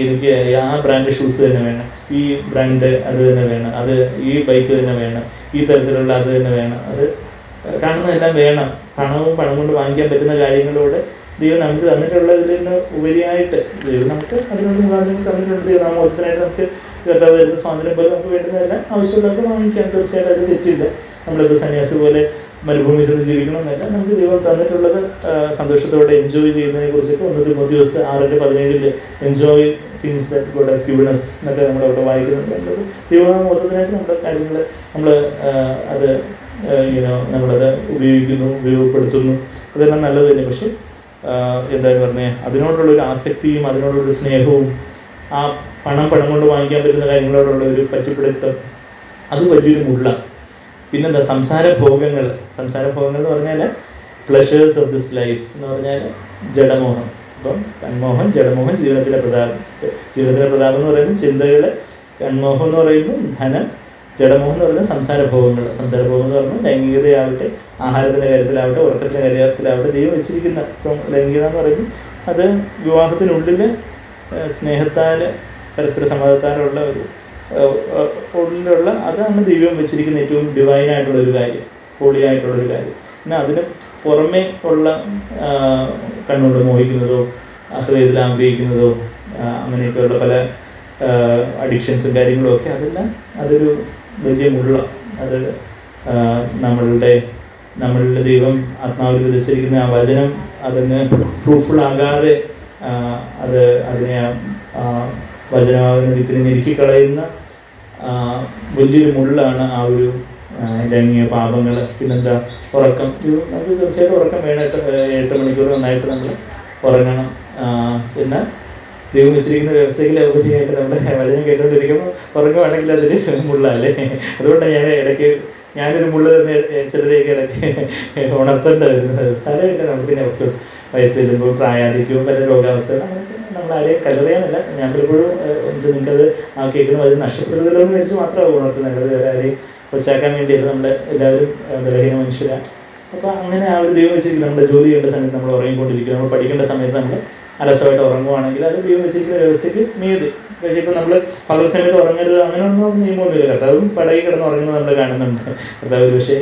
എനിക്ക് ആ ബ്രാൻഡ് ഷൂസ് തന്നെ വേണം, ഈ ബ്രാൻഡ് അത് തന്നെ വേണം, അത് ഈ ബൈക്ക് തന്നെ വേണം, ഈ തരത്തിലുള്ള അത് തന്നെ വേണം, അത് കാണുന്നതെല്ലാം വേണം. പണം കൊണ്ട് വാങ്ങിക്കാൻ പറ്റുന്ന കാര്യങ്ങളോട് ദൈവം നമുക്ക് തന്നിട്ടുള്ളതിൽ നിന്ന് ഉപരിയായിട്ട് ദൈവം നമുക്ക് അതിനുള്ള മുഖാന്തരങ്ങൾ തന്നിട്ടുണ്ട്. ദൈവനാമോചനത്തിനായിട്ട് നമുക്ക് കർത്താവ് തരുന്ന സ്വാതന്ത്ര്യം പോലെ നമുക്ക് വേണ്ടുന്നതെല്ലാം ആവശ്യമുള്ളവർക്ക് വാങ്ങിക്കാം. തീർച്ചയായിട്ടും അത് തെറ്റില്ല. നമ്മളിപ്പോൾ സന്യാസി പോലെ മരുഭൂമി ചെന്ന് ജീവിക്കണമെന്നല്ല, നമുക്ക് ദൈവം തന്നിട്ടുള്ളത് സന്തോഷത്തോടെ എൻജോയ് ചെയ്യുന്നതിനെ കുറിച്ചൊക്കെ 1 Thimothiyos 6:17 enjoy things that God has given us എന്നൊക്കെ നമ്മളവിടെ വായിക്കുന്നുണ്ട്. നമ്മളത് ദൈവനാമോചനത്തിനായിട്ട് നമ്മുടെ കാര്യങ്ങൾ നമ്മൾ അത് നമ്മളത് ഉപയോഗപ്പെടുത്തുന്നു, അതെല്ലാം നല്ലത് തന്നെ. പക്ഷെ എന്തായാലും പറഞ്ഞേ, അതിനോടുള്ളൊരു ആസക്തിയും അതിനോടുള്ളൊരു സ്നേഹവും ആ പണം കൊണ്ട് വാങ്ങിക്കാൻ പറ്റുന്ന കാര്യങ്ങളോടുള്ള ഒരു പറ്റിപ്പിടുത്തം, അത് വലിയൊരു മുള്ളാണ്. പിന്നെന്താ? സംസാരഭോഗങ്ങൾ എന്ന് പറഞ്ഞാൽ പ്ലഷേഴ്സ് ഓഫ് ദിസ് ലൈഫ് എന്ന് പറഞ്ഞാൽ ജഡമോഹം. അപ്പം കൺമോഹൻ, ജഡമോഹൻ, ജീവനത്തിൻ്റെ പ്രതാപം എന്ന് പറയുന്നത് ചിന്തകൾ, കൺമോഹം എന്ന് പറയുമ്പോൾ ധനം, ജഡമോഹം എന്ന് പറയുന്നത് സംസാരഭോഗങ്ങൾ എന്ന് പറഞ്ഞാൽ ലൈംഗികതയാവട്ടെ, ആഹാരത്തിൻ്റെ കാര്യത്തിലാവട്ടെ, ഉറക്കത്തിൻ്റെ കാര്യത്തിലാവട്ടെ, ദൈവം വെച്ചിരിക്കുന്ന. ഇപ്പം ലൈംഗികത എന്ന് പറയുമ്പോൾ അത് വിവാഹത്തിനുള്ളിൽ സ്നേഹത്താൽ പരസ്പര സമ്മതത്താലുള്ള ഒരു ഉള്ളിലുള്ള അതാണ് ദൈവം വെച്ചിരിക്കുന്ന ഏറ്റവും ഡിവൈനായിട്ടുള്ളൊരു കാര്യം, ഹോളിയായിട്ടുള്ളൊരു കാര്യം. പിന്നെ അതിന് പുറമേ ഉള്ള കണ്ണുകൊണ്ട് മോഹിക്കുന്നതോ ഹൃദയത്തിൽ ആഗ്രഹിക്കുന്നതോ അങ്ങനെയൊക്കെയുള്ള പല അഡിക്ഷൻസും കാര്യങ്ങളും ഒക്കെ, അതെല്ലാം അതൊരു വലിയ മുള്ള. അത് നമ്മളുടെ ദൈവം ആത്മാവിൽ വിധിച്ചിരിക്കുന്ന ആ വചനം അതിന് ഫ്രൂട്ട്ഫുൾ ആകാതെ അതിനെ വചനമാകുന്ന വിത്തിനെ ഞെരുക്കിക്കളയുന്ന വലിയൊരു മുള്ളാണ് ആ ഒരു ലൈംഗിക പാപങ്ങൾ. പിന്നെന്താ, ഉറക്കം. നമുക്ക് തീർച്ചയായിട്ടും ഉറക്കം വേണം. 8 മണിക്കൂർ നന്നായിട്ട് നമ്മൾ ഉറങ്ങണം. എന്നാൽ ദൈവം വെച്ചിരിക്കുന്ന വ്യവസ്ഥയിൽ ഔപചാരികമായിട്ട് നമ്മുടെ വചനം കേട്ടുകൊണ്ടിരിക്കുമ്പോൾ ഉറങ്ങുവാണെങ്കിൽ അതൊരു മുള്ളല്ലേ. അതുകൊണ്ടാണ് ഞാനൊരു മുള്ള തന്നെ ചിലരെയൊക്കെ ഇടയ്ക്ക് ഉണർത്തേണ്ട വരുന്നത്. സ്ഥലമില്ല നമുക്ക്. പിന്നെ ഓഫ്കോഴ്സ് വയസ്സ് ചെല്ലുമ്പോൾ പ്രായാധിക്യവും പല രോഗാവസ്ഥകളും നമ്മളാരെയും കല്ലെറിയാനല്ല. ഞാൻ പലപ്പോഴും നിങ്ങൾക്കത് കേൾക്കുന്ന അത് നഷ്ടപ്പെടുന്നതിലൊന്നും വെച്ച് മാത്രമാണ് ഉണർത്തുന്നത്. അത് വേറെ ആരെയും കൊച്ചാക്കാൻ വേണ്ടിയല്ല. നമ്മുടെ എല്ലാവരും ബലഹീന മനുഷ്യരാണ്. അപ്പോൾ അങ്ങനെ ആ ഒരു ദൈവം വെച്ചിരിക്കുന്നത് നമ്മുടെ ജോലി ചെയ്യേണ്ട സമയത്ത് നമ്മൾ ഉറങ്ങിക്കൊണ്ടിരിക്കും. നമ്മൾ പഠിക്കേണ്ട സമയത്ത് നമ്മൾ അലസമായിട്ട് ഉറങ്ങുവാണെങ്കിൽ അത് ദൈവം വെച്ചിരിക്കുന്ന വ്യവസ്ഥയ്ക്ക് മീതി. പക്ഷേ ഇപ്പോൾ നമ്മൾ പകൽ സമയത്ത് ഉറങ്ങരുത് അങ്ങനെയൊന്നും നിയമമൊന്നുമില്ല. കർത്താവും പടയിൽ കിടന്ന് ഉറങ്ങുന്നത് നമ്മൾ കാണുന്നുണ്ട്. കർത്താവ് പക്ഷേ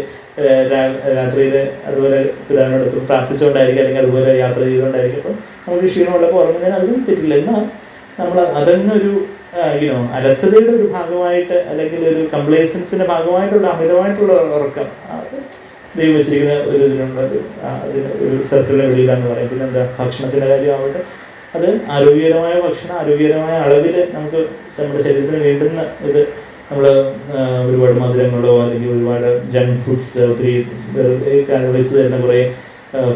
രാത്രിയിൽ അതുപോലെ പിതാവിനോടൊത്ത് പ്രാർത്ഥിച്ചുകൊണ്ടായിരിക്കും, അല്ലെങ്കിൽ അതുപോലെ യാത്ര ചെയ്തുകൊണ്ടായിരിക്കും. അപ്പം നമുക്ക് ക്ഷീണമുള്ളപ്പോൾ ഉറങ്ങുന്നതിന് അതിനും തെറ്റില്ല. എന്നാൽ നമ്മൾ അതന്നൊരു അലസതയുടെ ഒരു ഭാഗമായിട്ട്, അല്ലെങ്കിൽ ഒരു കംപ്ലേസൻസിൻ്റെ ഭാഗമായിട്ടുള്ള അമിതമായിട്ടുള്ള ഉറക്കം അത് ദൈവം വെച്ചിരിക്കുന്ന ഒരു അതിന് ഒരു സർക്കിളിനെ വെളിയിലാന്ന് പറയും. പിന്നെ എന്താ, ഭക്ഷണത്തിൻ്റെ കാര്യമാവട്ടെ, അത് ആരോഗ്യകരമായ ഭക്ഷണം ആരോഗ്യകരമായ അളവിൽ നമുക്ക് നമ്മുടെ ശരീരത്തിന് വേണ്ടുന്ന ഇത് നമ്മൾ ഒരുപാട് മധുരങ്ങളോ അല്ലെങ്കിൽ ഒരുപാട് ജങ്ക് ഫുഡ്സ്, ഒത്തിരി കാലറീസ് തരുന്ന കുറേ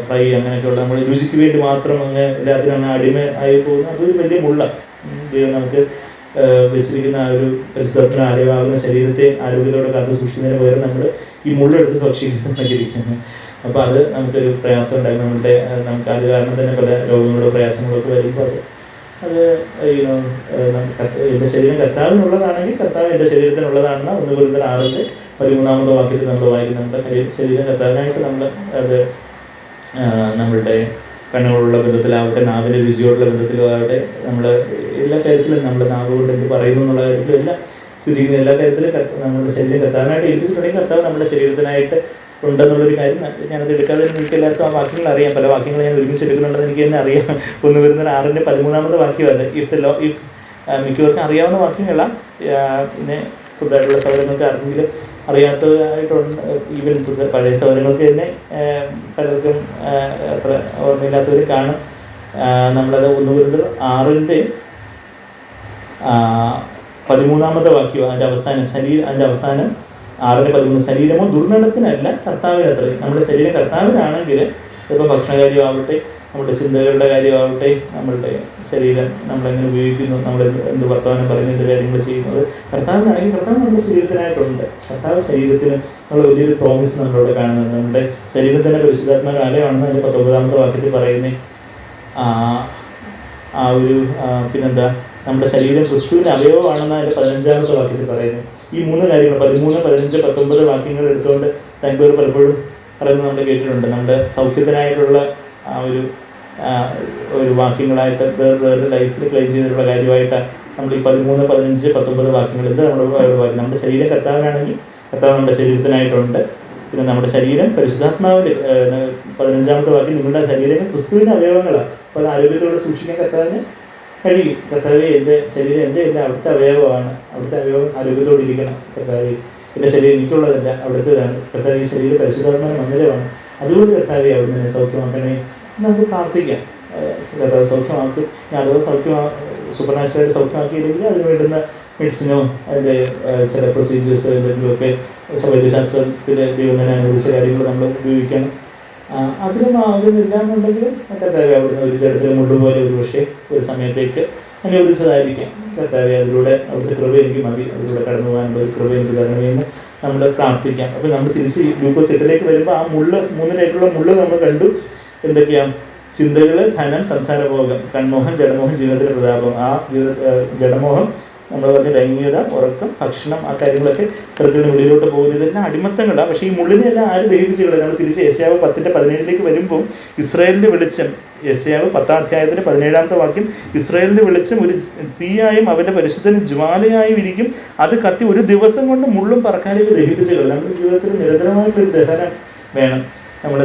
ഫ്രൈ അങ്ങനെയൊക്കെയുള്ള നമ്മൾ രുചിക്ക് വേണ്ടി മാത്രം എല്ലാത്തിനും അങ്ങ് അടിമ ആയി പോകുന്ന അതൊരു വലിയ മുള്ള. നമുക്ക് വെച്ചിരിക്കുന്ന ആ ഒരു പരിശുദ്ധത്തിന് ആലയമാകുന്ന ശരീരത്തെ ആരോഗ്യത്തോടെ കാത്തു സൂക്ഷിക്കുന്നതിന് പകരം നമ്മൾ ഈ മുള്ളെടുത്ത് ഭക്ഷിക്കുന്നുണ്ടെങ്കിലിരിക്കുന്നത്. അപ്പോൾ അത് നമുക്കൊരു പ്രയാസം ഉണ്ടായി. നമുക്ക് അത് കാരണം തന്നെ പല രോഗങ്ങളോ പ്രയാസങ്ങളൊക്കെ വരുമ്പോൾ അത് എൻ്റെ ശരീരം കർത്താവിനുള്ളതാണെങ്കിൽ കർത്താവ് എൻ്റെ ശരീരത്തിനുള്ളതാണെന്ന് 1 Corinthians 6:13 വാക്യത്തിൽ നമ്മൾ വായിക്കും. നമ്മുടെ ശരീരം കർത്താവിനായിട്ട് നമ്മൾ അത് നമ്മളുടെ കണ്ണുകളുള്ള ബന്ധത്തിലാവട്ടെ, നാവിൻ്റെ രുചിയോടുള്ള ബന്ധത്തിലാവട്ടെ, നമ്മൾ എല്ലാ കാര്യത്തിലും നമ്മൾ നാവ് കൊണ്ട് എന്ത് പറയുന്നു എന്നുള്ള കാര്യത്തിലും എല്ലാം സ്ഥിതിക്കുന്ന എല്ലാ കാര്യത്തിലും നമ്മുടെ ശരീരം കർത്താവിനായിട്ട് ഏൽപ്പിച്ചിട്ടുണ്ടെങ്കിൽ കർത്താവ് നമ്മുടെ ശരീരത്തിനായിട്ട് ഉണ്ടെന്നുള്ളൊരു കാര്യം ഞാനത് എടുക്കാതെ എനിക്ക് എല്ലാവർക്കും ആ വാക്യങ്ങൾ അറിയാം. പല വാക്യങ്ങൾ ഞാൻ ഒരുമിച്ച് എടുക്കുന്നുണ്ടെന്ന് എനിക്ക് തന്നെ അറിയാം. 1 Corinthians 6:13 വാക്യമല്ല. മിക്കവർക്കും അറിയാവുന്ന വാക്യങ്ങളാണ്. പിന്നെ പുതുതായിട്ടുള്ള സൗകര്യങ്ങൾക്ക് ആർക്കെങ്കിലും അറിയാത്തതായിട്ടുണ്ട്. ഈവൻ പഴയ സൗകര്യങ്ങൾക്ക് തന്നെ പലർക്കും അത്ര ഓർമ്മയില്ലാത്തവർ കാണും. നമ്മളത് 1 Corinthians 6:13 വാക്യം അതിൻ്റെ അവസാനം 6:13 ശരീരമോ ദുർനടപ്പിനല്ല കർത്താവിനത്രേ. നമ്മുടെ ശരീരം കർത്താവിനാണെങ്കിൽ ഇപ്പോൾ ഭക്ഷണകാര്യമാവട്ടെ, നമ്മുടെ ചിന്തകളുടെ കാര്യമാവട്ടെ, നമ്മളുടെ ശരീരം നമ്മളെങ്ങനെ ഉപയോഗിക്കുന്നു, നമ്മൾ എന്ത് വർത്തമാനം പറയുന്ന എന്ത് കാര്യങ്ങൾ ചെയ്യുന്നത് കർത്താവിനാണെങ്കിൽ കർത്താവ് നമ്മുടെ ശരീരത്തിനായിട്ടുണ്ട്. കർത്താവ് ശരീരത്തിന് നമ്മൾ വലിയൊരു പ്രോമിസ് നമ്മളിവിടെ കാണുന്നുണ്ട്. നമ്മുടെ ശരീരത്തിൻ്റെ പരിശുദ്ധാത്മാ ആലയമാണെന്ന് അതിൻ്റെ 19 വാക്യത്തിൽ പറയുന്നത്. ആ ഒരു പിന്നെന്താ, നമ്മുടെ ശരീരം ക്രിസ്തുവിൻ്റെ അവയവമാണെന്ന് അതിൻ്റെ 15 വാക്യത്തിൽ പറയുന്നു. ഈ 3 കാര്യങ്ങൾ 13, 15, 19 വാക്യങ്ങൾ എടുത്തുകൊണ്ട് സാങ്ക്വർ പലപ്പോഴും പറയുന്നത് നമ്മൾ കേട്ടിട്ടുണ്ട്. നമ്മുടെ സൗഖ്യത്തിനായിട്ടുള്ള ആ ഒരു വാക്യങ്ങളായിട്ട് വേറെ ലൈഫിൽ ക്ലെയിം ചെയ്തിട്ടുള്ള കാര്യമായിട്ടാണ് നമ്മൾ ഈ 13, 15, 19 വാക്യങ്ങൾ. ഇത് നമ്മുടെ ശരീരം കർത്താവിനാണെങ്കിൽ കർത്താവ് നമ്മുടെ ശരീരത്തിനായിട്ടുണ്ട്. പിന്നെ നമ്മുടെ ശരീരം പരിശുദ്ധാത്മാവിൻ്റെ 15 വാക്യം നിങ്ങളുടെ ശരീരം ക്രിസ്തുവിൻ്റെ അവയവങ്ങളാണ്. അപ്പോൾ അത് ആരോഗ്യത്തോടെ സൂക്ഷിക്കാൻ കർത്താവിന് കഴിയും. കർത്താവെ എൻ്റെ ശരീരം എൻ്റെ അല്ല, അവിടുത്തെ അവയവമാണ്. അവിടുത്തെ അവയവം ആരോഗ്യത്തോടെ ഇരിക്കണം. കർത്താവെ എൻ്റെ ശരീരം എനിക്കുള്ളതല്ല, അവിടുത്തേതാണ്. കർത്താവ് ഈ ശരീരം പരിശുദ്ധാത്മാവിൻ്റെ മന്ദിരമാണ്. അതുകൊണ്ട് കർത്താവെ അവിടുന്ന് സൗഖ്യമാക്കണേ നമുക്ക് പ്രാർത്ഥിക്കാം. കർത്താവ് സൗഖ്യമാക്കും. അഥവാ സൂപ്പർ നാച്ചുറലായിട്ട് സൗഖ്യമാക്കിയില്ലെങ്കിൽ അതിന് വേണ്ടുന്ന മെഡിസിനോ അതിൻ്റെ ചില പ്രൊസീജിയേഴ്സോ എന്തെങ്കിലുമൊക്കെ വൈദ്യശാസ്ത്രത്തിൽ ദൈവം തന്നെ അനുവദിച്ച കാര്യങ്ങൾ നമ്മൾ ഉപയോഗിക്കണം. അതിലൊന്നും ആകുന്നില്ല എന്നുണ്ടെങ്കിൽ കർത്താവെ അവിടുന്ന് ഒരു ജഡത്തിൽ മുള്ളുപോലെ ഒരു പക്ഷേ ഒരു സമയത്തേക്ക് അനുവദിച്ചതായിരിക്കാം. കർത്താവെ അതിലൂടെ അവിടുത്തെ കൃപ എനിക്ക് മതി, അതിലൂടെ കടന്നു പോകാനുള്ള ഒരു കൃപ എനിക്ക് തരണമെന്ന് നമ്മൾ പ്രാർത്ഥിക്കാം. അപ്പോൾ നമ്മൾ തിരിച്ച് ഗ്ലൂക്കോസ് 8 വരുമ്പോൾ ആ 3 ടൈപ്പിലുള്ള മുള്ള് നമ്മൾ കണ്ടു. എന്തൊക്കെയാണ്? ചിന്തകൾ, ധനം, സംസാരഭോഗം, കൺമോഹം, ജഡമോഹം, ജീവിതത്തിൻ്റെ പ്രതാപം. ആ ജഡമോഹം നമ്മൾ പറഞ്ഞ ലൈംഗികത, ഉറക്കം, ഭക്ഷണം, ആ കാര്യങ്ങളൊക്കെ സർക്കിളിന് വെളിയിലോട്ട് പോകുന്നത് ഇതെല്ലാം അടിമത്തങ്ങളാണ്. പക്ഷേ ഈ മുള്ളിനെല്ലാം ആര് ദഹിപ്പിച്ചുകളെ? നമ്മൾ തിരിച്ച് യെശയ്യാവ് 10:17 വരുമ്പോൾ ഇസ്രായേലിൻ്റെ വെളിച്ചം, യെശയ്യാവ് 10:17 വാക്യം, ഇസ്രായേലിൻ്റെ വെളിച്ചം ഒരു തീയായും അവൻ്റെ പരിശുദ്ധന് ജ്വാലയായും ഇരിക്കും. അത് കത്തി ഒരു ദിവസം കൊണ്ട് മുള്ളും പറക്കാനൊക്കെ ദഹിപ്പിച്ചുകളെ. നമ്മുടെ ജീവിതത്തിൽ നിരന്തരമായിട്ടൊരു ദഹനം വേണം.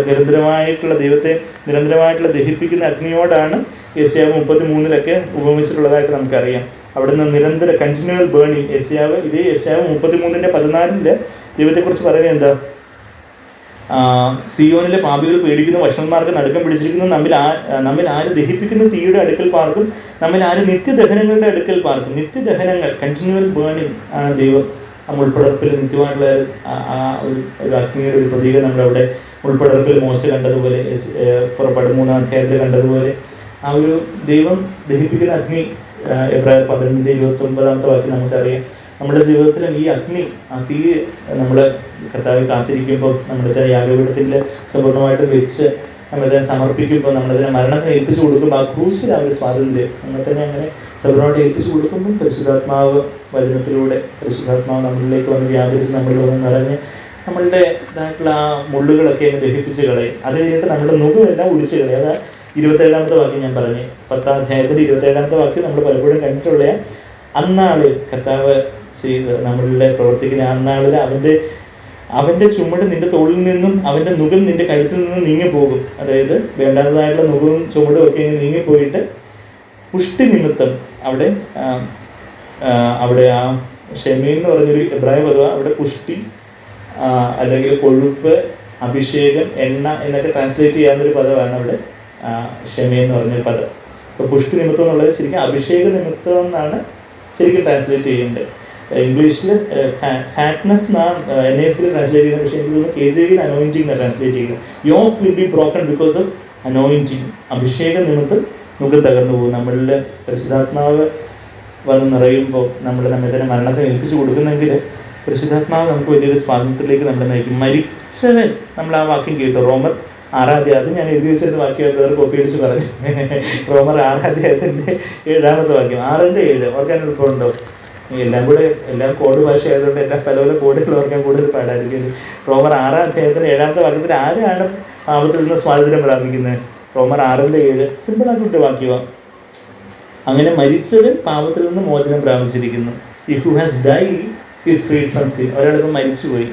നിരന്തരമായിട്ടുള്ള ദൈവത്തെ നിരന്തരമായിട്ടുള്ള ദഹിപ്പിക്കുന്ന അഗ്നിയോടാണ് യെശയ്യാവ് 33 ഉപമിച്ചിട്ടുള്ളതായിട്ട് നമുക്കറിയാം. അവിടുന്ന് നിരന്തര കണ്ടിന്യൂവൽ ബേണിങ് ഇതേ യെശയ്യാവ് 33:14 ദൈവത്തെക്കുറിച്ച് പറയുന്നത് എന്താ? സിയോനിലെ പാപികൾ പേടിക്കുന്ന വഷളന്മാർക്ക് നടുക്കം പിടിച്ചിരിക്കുന്നു. നമ്മിൽ ആര് ദഹിപ്പിക്കുന്ന തീയുടെ അടുക്കൽ പാർക്കും, നമ്മിൽ ആര് നിത്യദഹനങ്ങളുടെ അടുക്കൽ പാർക്കും. നിത്യദഹനങ്ങൾ, കണ്ടിന്യൂവൽ ബേണിങ് ആണ് ദൈവം. മുൾപ്പടർപ്പിൽ നിത്യമായിട്ടുള്ള ഒരു അഗ്നിയുടെ ഒരു പ്രതീകം നമ്മളവിടെ മുൾപ്പടർപ്പിൽ മോശ കണ്ടതുപോലെ, പുറപ്പാട് 3-ാം അധ്യായത്തിൽ കണ്ടതുപോലെ ആ ഒരു ദൈവം ദഹിപ്പിക്കുന്ന അഗ്നി. എബ്രായർ 12:29 നമുക്കറിയാം. നമ്മുടെ ജീവിതത്തിലും ഈ അഗ്നി, ആ തീ നമ്മൾ കർത്താവിൽ കാത്തിരിക്കുമ്പോൾ, നമ്മുടെ യാഗപീഠത്തിൻ്റെ സമ്പൂർണ്ണമായിട്ടും വെച്ച് നമ്മളതിനെ സമർപ്പിക്കുമ്പോൾ, നമ്മളതിനെ മരണത്തിന് ഏൽപ്പിച്ചു കൊടുക്കുമ്പോൾ, ആ ക്രൂശിൽ ആ ഒരു സ്വാതന്ത്ര്യം നമ്മൾ തന്നെ അങ്ങനെ സമ്പൂർണ്ണമായിട്ട് ഏൽപ്പിച്ചു കൊടുക്കുമ്പോൾ പരിശുദ്ധാത്മാവ് വചനത്തിലൂടെ പരിശുദ്ധാത്മാവ് നമ്മളിലേക്ക് വന്ന് വ്യാപരിച്ച് നമ്മളിൽ വന്ന് നിറഞ്ഞ് നമ്മളുടെ ഇതായിട്ടുള്ള ആ മുള്ളുകളൊക്കെ അങ്ങ് ദഹിപ്പിച്ച് കളയും. അത് കഴിഞ്ഞിട്ട് നമ്മുടെ നുകമെല്ലാം ഒഴിച്ച് കളയും. അതാ 27-ാമത്തെ വാക്യം ഞാൻ പറഞ്ഞു. 10-ാം അധ്യായത്തിൻ്റെ 27-ാമത്തെ വാക്യം നമ്മൾ പലപ്പോഴും കണ്ടിട്ടുള്ള അന്നാളിൽ കർത്താവ് ചെയ്ത് നമ്മളിലെ പ്രവർത്തിക്കുന്ന അന്നാളിൽ അവൻ്റെ ചുമട് നിന്റെ തോളിൽ നിന്നും അവൻ്റെ നുകം നിന്റെ കഴുത്തിൽ നിന്നും നീങ്ങിപ്പോകും. അതായത് വേണ്ടാത്തതായിട്ടുള്ള നുകവും ചുമടും ഒക്കെ ഇങ്ങനെ നീങ്ങിപ്പോയിട്ട് പുഷ്ടി നിമിത്തം അവിടെ ആ ഷെമീൻ എന്ന് പറഞ്ഞൊരു എബ്രായ പദമാണ്. അവിടെ പുഷ്ടി അല്ലെങ്കിൽ കൊഴുപ്പ്, അഭിഷേകം, എണ്ണ എന്നൊക്കെ ട്രാൻസ്ലേറ്റ് ചെയ്യാവുന്നൊരു പദമാണ് അവിടെ ഷെമീൻ എന്ന് പറഞ്ഞൊരു പദം. അപ്പോൾ പുഷ്ടി നിമിത്തം എന്നുള്ളത് ശരിക്കും അഭിഷേക നിമിത്തം എന്നാണ് ശരിക്കും ട്രാൻസ്ലേറ്റ് ചെയ്യേണ്ടത്. ഇംഗ്ലീഷിൽ ഫാറ്റ്നസ് എന്നാണ് NASൽ ട്രാൻസ്ലേറ്റ് ചെയ്യുന്നത്. പക്ഷേ എനിക്ക് തോന്നുന്നു KJV അനോയിൻറ്റിംഗ് എന്നാണ് ട്രാൻസ്ലേറ്റ് ചെയ്യുന്നത്. Yoke will be broken because of anointing. അഭിഷേക നിമിത്തം നുകം തകർന്നു പോകും. നമ്മളിൽ പരിശുദ്ധാത്മാവ് വന്ന് നിറയുമ്പോൾ നമ്മെ തന്നെ മരണത്തെ ഏൽപ്പിച്ചു കൊടുക്കുന്നെങ്കിൽ പരിശുദ്ധാത്മാവ് നമുക്ക് വലിയൊരു സ്വാതന്ത്ര്യത്തിലേക്ക് നമ്മളെ നയിക്കും. മരിച്ചവൻ, നമ്മൾ ആ വാക്യം കേട്ടു, റോമർ 6-ാം അധ്യായം. അത് ഞാൻ എഴുതി വെച്ചിരുന്ന വാക്യം വേറെ കോപ്പി അടിച്ച് പറഞ്ഞു. റോമർ 6-ാം അധ്യായത്തിൻ്റെ 7-ാമത്തെ വാക്യം, 6-ന്റെ 7 ഓർക്കാൻ എളുപ്പമുണ്ടോ? എല്ലാം കോഡ് ഭാഷ ആയതുകൊണ്ട് എല്ലാം പല പല കോഡുകൾ ഓർക്കാൻ കൂടുതൽ പാടായിരിക്കും. റോമർ 6-ാം അധ്യായത്തിൻ്റെ 7-ാമത്തെ വാക്യത്തിൽ ആരാണ് പാപത്തിൽ നിന്ന് സ്വാതന്ത്ര്യം പ്രാപിക്കുന്നത്? റോമർ 6-ന്റെ 7 സിമ്പിളാക്കിയിട്ട് വാക്യമാണ്. അങ്ങനെ മരിച്ചവൻ പാപത്തിൽ നിന്ന് മോചനം പ്രാപിച്ചിരിക്കുന്നു. Who has died is freed from sin. ഒരാളിപ്പോൾ മരിച്ചുപോയി.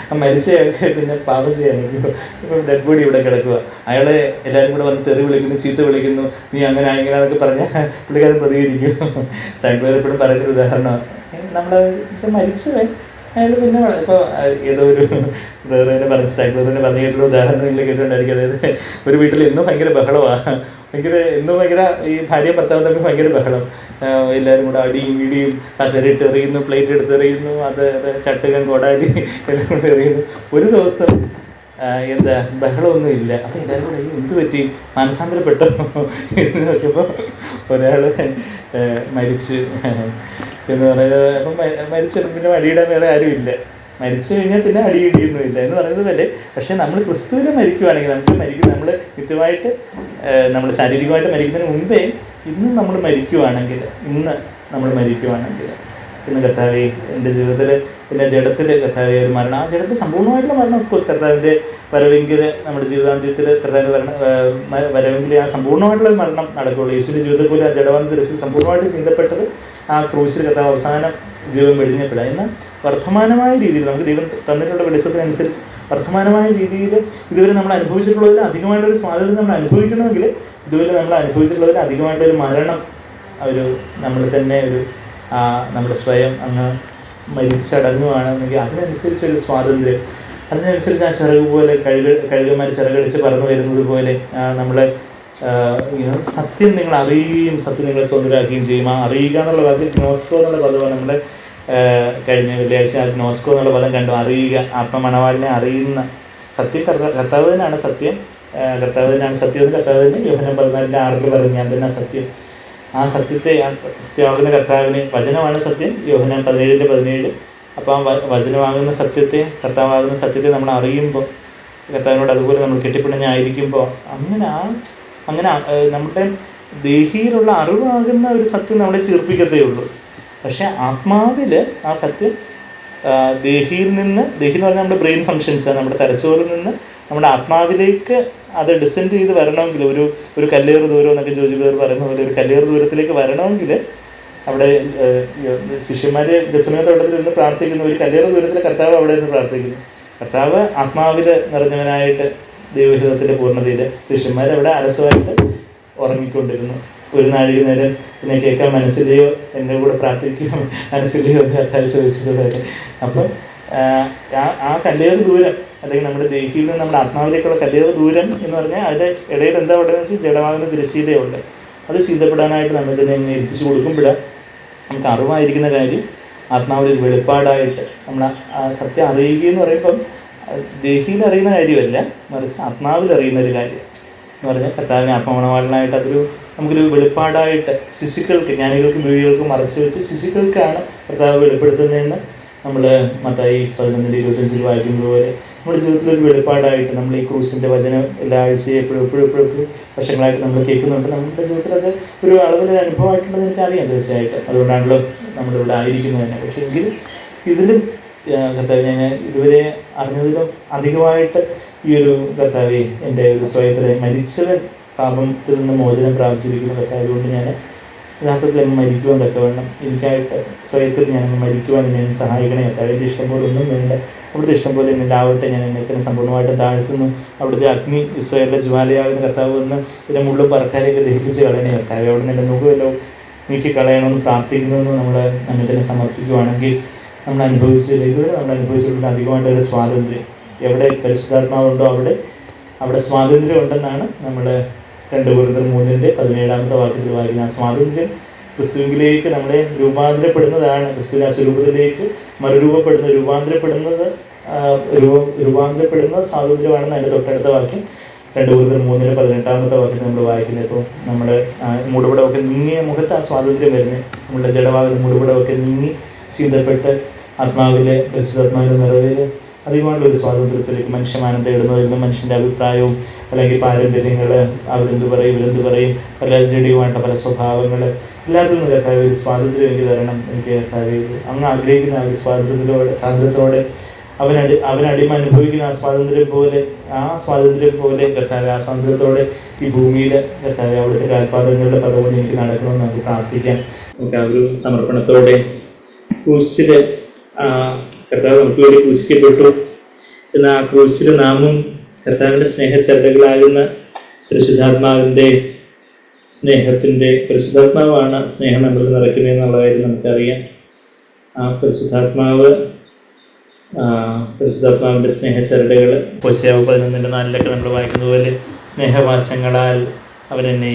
ആ മരിച്ചയാൾക്ക് പിന്നെ പാപം ചെയ്യാനിരിക്കും. ഇപ്പം ഡെഡ് ബോഡി ഇവിടെ കിടക്കുക. അയാളെ എല്ലാവരും കൂടെ വന്ന് തെറി വിളിക്കുന്നു, ചീത്ത വിളിക്കുന്നു, നീ അങ്ങനെ എന്നൊക്കെ പറഞ്ഞാൽ പുള്ളിക്കാരൻ പ്രതികരിക്കും. സൈഡ് എപ്പോഴും പറയുന്നൊരു ഉദാഹരണമാണ്. നമ്മൾ മരിച്ചവൻ അയാൾ പിന്നെ ഇപ്പോൾ ഏതോ ഒരു ബ്രദറിനെ പറഞ്ഞ് സൈക്ലറിനെ പറഞ്ഞു കേട്ടുള്ള ഉദാഹരണം നിങ്ങൾ കേട്ടിട്ടുണ്ടായിരിക്കും. അതായത് ഒരു വീട്ടിൽ ഇന്നും ഭയങ്കര ബഹളമാണ്. ഇന്നും ഭയങ്കര ഈ ഭാര്യയും ഭർത്താവും തമ്മിൽ ഭയങ്കര ബഹളം. എല്ലാവരും കൂടെ അടിയും ഇടിയും, കസരിട്ട് എറിയുന്നു, പ്ലേറ്റ് എടുത്ത് എറിയുന്നു, അത് ചട്ടുകം കോടാലി എല്ലാം കൂടെ എറിയുന്നു. ഒരു ദിവസം ബഹളമൊന്നും ഇല്ല. അപ്പോൾ എല്ലാവരും കൂടെ എന്ത് പറ്റി, മാനസാന്തരപ്പെട്ടോ എന്ന് നോക്കിയപ്പോൾ ഒരാൾ മരിച്ച് എന്ന് പറയുന്നത്. അപ്പം മരിച്ചിട്ട് പിന്നെ അടിയിടാൻ വേറെ ആരുമില്ല. മരിച്ചു കഴിഞ്ഞാൽ പിന്നെ അടിയിടിയൊന്നും ഇല്ല എന്ന് പറയുന്നതല്ലേ. പക്ഷേ നമ്മൾ ക്രിസ്തുവിൽ മരിക്കുവാണെങ്കിൽ നമ്മൾ നിത്യമായിട്ട് നമ്മൾ ശാരീരികമായിട്ട് മരിക്കുന്നതിന് മുമ്പേ ഇന്ന് നമ്മൾ മരിക്കുവാണെങ്കിൽ ഇന്ന് കർത്താവേ എൻ്റെ ജീവിതത്തിൽ പിന്നെ ജഡത്തിൽ കർത്താവെ ഒരു മരണം, ആ ജഡത്തിൽ സമ്പൂർണ്ണമായിട്ടുള്ള മരണം ഓഫ്കോഴ്സ് കർത്താവിൻ്റെ വരവെങ്കിൽ നമ്മുടെ ജീവിതാന്ത്യത്തിൽ കർത്താവിൻ്റെ വരവെങ്കിൽ ആ സമ്പൂർണ്ണമായിട്ടുള്ള മരണം നടക്കുകയുള്ളൂ. യേശുവിൻ്റെ ജീവിതത്തിൽ പോലും ആ ജഡവാന ദിവസം സമ്പൂർണ്ണമായിട്ട് ചിന്തപ്പെട്ടത് ആ ക്രൂശിൽ കർത്താവ് അവസാനം ജീവൻ വെടിഞ്ഞപ്പോഴാണ്. എന്നാൽ വർത്തമാനമായ രീതിയിൽ നമുക്ക് ദൈവം തന്നിട്ടുള്ള വെളിച്ചത്തിനനുസരിച്ച് വർത്തമാനമായ രീതിയിൽ ഇതുവരെ നമ്മൾ അനുഭവിച്ചിട്ടുള്ളതിൽ അധികമായിട്ടൊരു സ്വാതന്ത്ര്യം നമ്മൾ അനുഭവിക്കണമെങ്കിൽ ഇതുവരെ നമ്മൾ അനുഭവിച്ചിട്ടുള്ളതിൽ അധികമായിട്ടൊരു മരണം നമ്മൾ തന്നെ നമ്മുടെ സ്വയം അങ്ങ് മരിച്ചടങ്ങുകയാണെന്നെങ്കിൽ അതിനനുസരിച്ചൊരു സ്വാതന്ത്ര്യം, അതിനനുസരിച്ച് ആ ചിറക് പോലെ കഴുകന്മാർ ചിറകടിച്ച് പറന്നു വരുന്നത് പോലെ നമ്മളെ സത്യം നിങ്ങൾ അറിയുകയും സത്യം നിങ്ങളെ സ്വന്തരാക്കുകയും ചെയ്യും. ആ അറിയുക എന്നുള്ള വാക്കിൽ ഗ്നോസ്കോ എന്നുള്ള പദമാണ് നമ്മുടെ കഴിഞ്ഞ വെള്ളിയാഴ്ച ആ ഗ്നോസ്കോ എന്നുള്ള പദം കണ്ടു. അറിയുക, ആത്മമണവാളിനെ അറിയുന്ന സത്യം കർത്താവ് തന്നെയാണ് സത്യം. കർത്താവ് തന്നെയാണ് സത്യം എന്ന് കർത്താവ് തന്നെ യോഹന്നാൻ 14:6 പറഞ്ഞു, ഞാൻ തന്നെ സത്യം. ആ സത്യത്തെ, ആ സത്യമാകുന്ന കർത്താവിന് വചനമാണ് സത്യം, യോഹന്നാൻ 17:17. അപ്പോൾ ആ വചനമാകുന്ന സത്യത്തെ, കർത്താവാകുന്ന സത്യത്തെ നമ്മൾ അറിയുമ്പോൾ, കർത്താവിനോട് അതുപോലെ നമ്മൾ കെട്ടിപ്പിണഞ്ഞായിരിക്കുമ്പോൾ അങ്ങനെ നമ്മുടെ ദേഹിയിലുള്ള അറിവാകുന്ന ഒരു സത്യം നമ്മളെ ചീർപ്പിക്കത്തേ ഉള്ളൂ. പക്ഷേ ആത്മാവിൽ ആ സത്യം ദേഹി എന്ന് പറഞ്ഞാൽ നമ്മുടെ ബ്രെയിൻ ഫങ്ഷൻസ്, നമ്മുടെ തലച്ചോറിൽ നിന്ന് നമ്മുടെ ആത്മാവിലേക്ക് അത് ഡിസെൻഡ് ചെയ്ത് വരണമെങ്കിൽ ഒരു കല്ലേറ് ദൂരം എന്നൊക്കെ ജോജി പേർ പറയുന്ന പോലെ ഒരു കല്ലേറ് ദൂരത്തിലേക്ക് വരണമെങ്കിൽ അവിടെ ശിഷ്യന്മാർ ഗെത്സമനെ തോട്ടത്തിൽ നിന്ന് പ്രാർത്ഥിക്കുന്നു. ഒരു കല്ലേറ് ദൂരത്തിൽ കർത്താവ് അവിടെ നിന്ന് പ്രാർത്ഥിക്കുന്നു. കർത്താവ് ആത്മാവിൽ നിറഞ്ഞവനായിട്ട് ദൈവഹിതത്തിൻ്റെ പൂർണ്ണതയിൽ ശിഷ്യന്മാരവിടെ അലസമായിട്ട് ഉറങ്ങിക്കൊണ്ടിരുന്നു. ഒരു നാഴിക നേരം എന്നെ കേൾക്കാൻ മനസ്സിലെയോ എൻ്റെ കൂടെ പ്രാർത്ഥിക്കുകയോ മനസ്സിലെയോ എന്ന് കർത്താവ് ചോദിച്ചതുപോലെ. അപ്പം ആ കല്ലേറ് ദൂരം, അല്ലെങ്കിൽ നമ്മുടെ ദേഹിയിൽ നിന്ന് നമ്മുടെ ആത്മാവിലേക്കുള്ള കല്ലേറ് ദൂരം എന്ന് പറഞ്ഞാൽ അതിൻ്റെ ഇടയിൽ എന്താ ഉള്ളതെന്ന് വെച്ചാൽ ജഡമാകുന്ന തിരശ്ശീലയുണ്ട്. അത് ചിന്തപ്പെടാനായിട്ട് നമ്മൾ ഇതിനെ ഏൽപ്പിച്ച് കൊടുക്കുമ്പോഴാണ് നമുക്ക് അറിവായിരിക്കുന്ന കാര്യം ആത്മാവിൽ ഒരു വെളിപ്പാടായിട്ട് നമ്മൾ സത്യം അറിയുക എന്ന് പറയുമ്പം ദേഹിയിൽ അറിയുന്ന കാര്യമല്ല, മറിച്ച് ആത്മാവിൽ അറിയുന്ന ഒരു കാര്യം എന്ന് പറഞ്ഞാൽ കർത്താവിനെ ആത്മമണവാളനായിട്ട് അതൊരു നമുക്കൊരു വെളിപ്പാടായിട്ട് ശിശുക്കൾക്ക്, ജ്ഞാനികൾക്കും വീഴികൾക്കും മറച്ചു വെച്ച് ശിശുക്കൾക്കാണ് കർത്താവ് വെളിപ്പെടുത്തുന്നതെന്ന് നമ്മൾ മത്തായി 11:25 വായിക്കുന്നത് പോലെ നമ്മുടെ ജീവിതത്തിലൊരു വെളിപ്പാടായിട്ട് നമ്മൾ ഈ ക്രൂസിൻ്റെ വചനം എല്ലാ ആഴ്ചയും എപ്പോഴും വർഷങ്ങളായിട്ട് നമ്മൾ കേൾക്കുന്നുണ്ട്. നമ്മുടെ ജീവിതത്തിൽ അത് ഒരു അളവിൽ അനുഭവമായിട്ടുണ്ടെന്ന് എനിക്കറിയാം തീർച്ചയായിട്ടും. അതുകൊണ്ടാണല്ലോ നമ്മളിവിടെ ആയിരിക്കുന്നത് തന്നെ. പക്ഷേ എങ്കിലും ഇതിലും കർത്താവ് ഞാൻ ഇതുവരെ അറിഞ്ഞതിലും അധികമായിട്ട് ഈ ഒരു കർത്താവെ എൻ്റെ ഒരു സ്വയത്തിലെ മരിച്ചവൻ പാപത്തിൽ നിന്ന് മോചനം പ്രാപിച്ചിരിക്കുന്ന കർത്താവ് കൊണ്ട് ഞാൻ യഥാർത്ഥത്തിൽ അങ്ങ് മരിക്കുവാൻ തക്കവണ്ണം എനിക്കായിട്ട് സ്വയത്തിൽ ഞാൻ അങ്ങ് മരിക്കുവാൻ എന്നെ സഹായിക്കണേ കർത്താവ്. എൻ്റെ ഇഷ്ടം പോലെ ഒന്നും വേണ്ട, അവിടുത്തെ ഇഷ്ടം പോലെ എന്നിലാവട്ടെ. ഞാൻ എന്നെ സമ്പൂർണ്ണമായിട്ടും താഴ്ത്തുന്നു. അവിടുത്തെ അഗ്നി ഇസ്രായേലിലെ ജ്വാലയാകുന്ന കർത്താവ് വന്ന് ഇതിൻ്റെ മുള്ളും പറക്കാരെയൊക്കെ ദഹിപ്പിച്ച് കളയണേ കർത്താവ്. അവിടെ നിന്ന് എൻ്റെ മുഖമല്ലോ നീക്കി കളയണമെന്ന് പ്രാർത്ഥിക്കുന്നതെന്ന് നമ്മൾ നമ്മെ തന്നെ സമർപ്പിക്കുകയാണെങ്കിൽ നമ്മൾ അനുഭവിച്ചില്ല, ഇതുവരെ നമ്മൾ അനുഭവിച്ചിട്ടുള്ള അധികമായിട്ടൊരു സ്വാതന്ത്ര്യം. എവിടെ പരിശുദ്ധാത്മാവുണ്ടോ അവിടെ സ്വാതന്ത്ര്യം ഉണ്ടെന്നാണ് നമ്മൾ 2 Corinthians 3:17 വാക്യത്തിൽ വായിക്കുന്നത്. ആ സ്വാതന്ത്ര്യം ക്രിസ്തുവിലേക്ക് നമ്മളെ രൂപാന്തരപ്പെടുന്നതാണ്. ക്രിസ്തുവിനെ ആ സ്വരൂപത്തിലേക്ക് രൂപാന്തരപ്പെടുന്ന സ്വാതന്ത്ര്യമാണെന്ന് അതിൻ്റെ തൊട്ടടുത്ത വാക്യം 2 Corinthians 3:18 വാക്യത്തിൽ നമ്മൾ വായിക്കുന്നത്. ഇപ്പോൾ നമ്മൾ മൂടുപടമൊക്കെ നീങ്ങിയ മുഖത്ത് ആ സ്വാതന്ത്ര്യം വരുന്നത്, നമ്മളുടെ ജഡഭാഗത്ത് മൂടുപടമൊക്കെ നീങ്ങി ചീന്തപ്പെട്ട് ആത്മാവിലെ പരിശുദ്ധാത്മാവിൻ്റെ നിറവിൽ അധികമായിട്ടുള്ളൊരു സ്വാതന്ത്ര്യത്തിലേക്ക് മനുഷ്യമാനം തേടുന്നതിൽ മനുഷ്യൻ്റെ അഭിപ്രായവും അല്ലെങ്കിൽ പാരമ്പര്യങ്ങൾ, അവരെന്ത് പറയും ഇവരെന്ത് പറയും, പല ജഡിയുമായിട്ട് പല സ്വഭാവങ്ങൾ എല്ലാത്തിനും കർത്താവ് ഒരു സ്വാതന്ത്ര്യം എനിക്ക് തരണം. എനിക്ക് കർത്താവ് അങ്ങ് ആഗ്രഹിക്കുന്ന ആ ഒരു സ്വാതന്ത്ര്യത്തോടെ അവനടിമ അനുഭവിക്കുന്ന ആ സ്വാതന്ത്ര്യം പോലെ കർത്താവ് ആ സ്വാതന്ത്ര്യത്തോടെ ഈ ഭൂമിയിൽ കർത്താവ് അവിടുത്തെ കാൽപാദങ്ങളുടെ പദവും എനിക്ക് നടക്കണമെന്ന് നമുക്ക് പ്രാർത്ഥിക്കാം. നമുക്ക് ആ ഒരു സമർപ്പണത്തോടെ ക്രൂശിൽ കർത്താവ് നമുക്ക് വേണ്ടി ക്രൂശിക്കപ്പെട്ടു എന്ന ആ ക്രൂശിൽ നാമും കർത്താവിൻ്റെ സ്നേഹചരടുകളാകുന്ന പരിശുദ്ധാത്മാവിൻ്റെ പരിശുദ്ധാത്മാവാണ് സ്നേഹം നമ്മൾ നിറയ്ക്കുന്നതെന്നുള്ള കാര്യം നമുക്കറിയാം. ആ പരിശുദ്ധാത്മാവിൻ്റെ സ്നേഹചരടുകൾ ഹോശേയ 11:4 നമ്മൾ വായിക്കുന്ന പോലെ സ്നേഹവാശങ്ങളാൽ അവനെന്നെ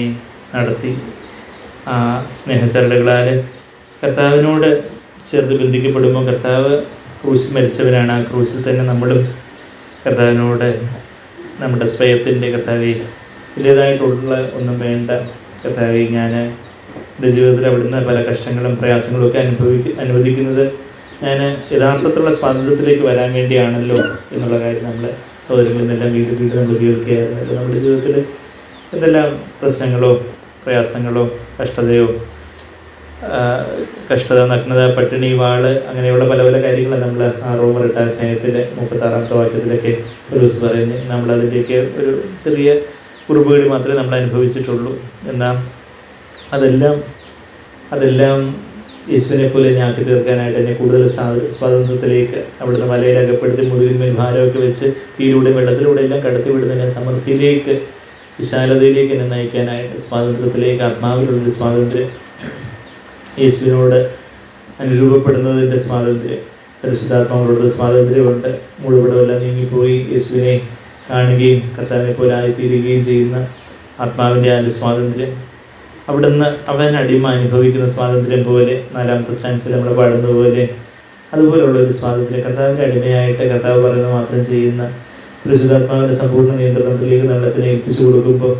നടത്തി. ആ സ്നേഹചരടുകളാൽ കർത്താവിനോട് ചേർത്ത് ബന്ധിക്കപ്പെടുമ്പോൾ കർത്താവ് ക്രൂശിൽ മരിച്ചവനാണ്. ആ ക്രൂശിൽ തന്നെ നമ്മളും കർത്താവിനോട് നമ്മുടെ സ്വയത്തിൻ്റെ കർത്താവെ ഇതിൻ്റേതായിട്ടുള്ള ഒന്നും വേണ്ട കർത്താവെ, ഞാൻ എൻ്റെ ജീവിതത്തിൽ അവിടുന്ന് പല കഷ്ടങ്ങളും പ്രയാസങ്ങളും ഒക്കെ അനുവദിക്കുന്നത് ഞാൻ യഥാർത്ഥത്തിലുള്ള സ്വാതന്ത്ര്യത്തിലേക്ക് വരാൻ വേണ്ടിയാണല്ലോ എന്നുള്ള കാര്യം നമ്മൾ സഹോദരങ്ങളിൽ നിന്നെല്ലാം വീണ്ടും നമ്മൾ ഉപയോഗിക്കുകയായിരുന്നല്ലോ. നമ്മുടെ ജീവിതത്തിൽ എന്തെല്ലാം പ്രശ്നങ്ങളോ പ്രയാസങ്ങളോ കഷ്ടത, നഗ്നത, പട്ടിണി, വാള്, അങ്ങനെയുള്ള പല പല കാര്യങ്ങളാണ് നമ്മൾ ആ റോമർ 8:36 വാക്യത്തിലൊക്കെ ഒരു ദിവസം പറയുന്നത്. നമ്മളതിൻ്റെയൊക്കെ ഒരു ചെറിയ കുറിപ്പുകൾ മാത്രമേ നമ്മൾ അനുഭവിച്ചിട്ടുള്ളൂ. എന്നാൽ അതെല്ലാം യേശുവിനെ പോലെ ഞാക്കി തീർക്കാനായിട്ട് എന്നെ കൂടുതൽ സ്വാതന്ത്ര്യത്തിലേക്ക് അവിടുന്ന് വലയിൽ അകപ്പെടുത്തി മുതുകിന്മേൽ ഭാരമൊക്കെ വെച്ച് തീയിലൂടെ വെള്ളത്തിലൂടെ എല്ലാം കടത്തി വിടുന്നതിനെ സമൃദ്ധിയിലേക്ക് വിശാലതയിലേക്ക് എന്നെ നയിക്കാനായിട്ട് സ്വാതന്ത്ര്യത്തിലേക്ക്, ആത്മാവിലുള്ളൊരു സ്വാതന്ത്ര്യം, യേശുവിനോട് അനുരൂപപ്പെടുന്നതിൻ്റെ സ്വാതന്ത്ര്യം, പരിശുദ്ധാത്മാവിലുള്ള സ്വാതന്ത്ര്യമുണ്ട്. മുഴുവടമെല്ലാം നീങ്ങിപ്പോയി യേശുവിനെ കാണുകയും കർത്താവിനെ പോലെ ആയിത്തീരുകയും ചെയ്യുന്ന ആത്മാവിൻ്റെ ആ സ്വാതന്ത്ര്യം, അവിടുന്ന് അവൻ അടിമ അനുഭവിക്കുന്ന സ്വാതന്ത്ര്യം പോലെ 4ാമത്തെ സ്റ്റാൻസിൽ നമ്മൾ പാടുന്ന പോലെ അതുപോലുള്ളൊരു സ്വാതന്ത്ര്യം, കർത്താവിൻ്റെ അടിമയായിട്ട് കർത്താവ് പറയുന്നത് മാത്രം ചെയ്യുന്ന പരിശുദ്ധാത്മാവിൻ്റെ സമ്പൂർണ്ണ നിയന്ത്രണത്തിലേക്ക് നമ്മളതിനെ ഏൽപ്പിച്ചു കൊടുക്കുമ്പോൾ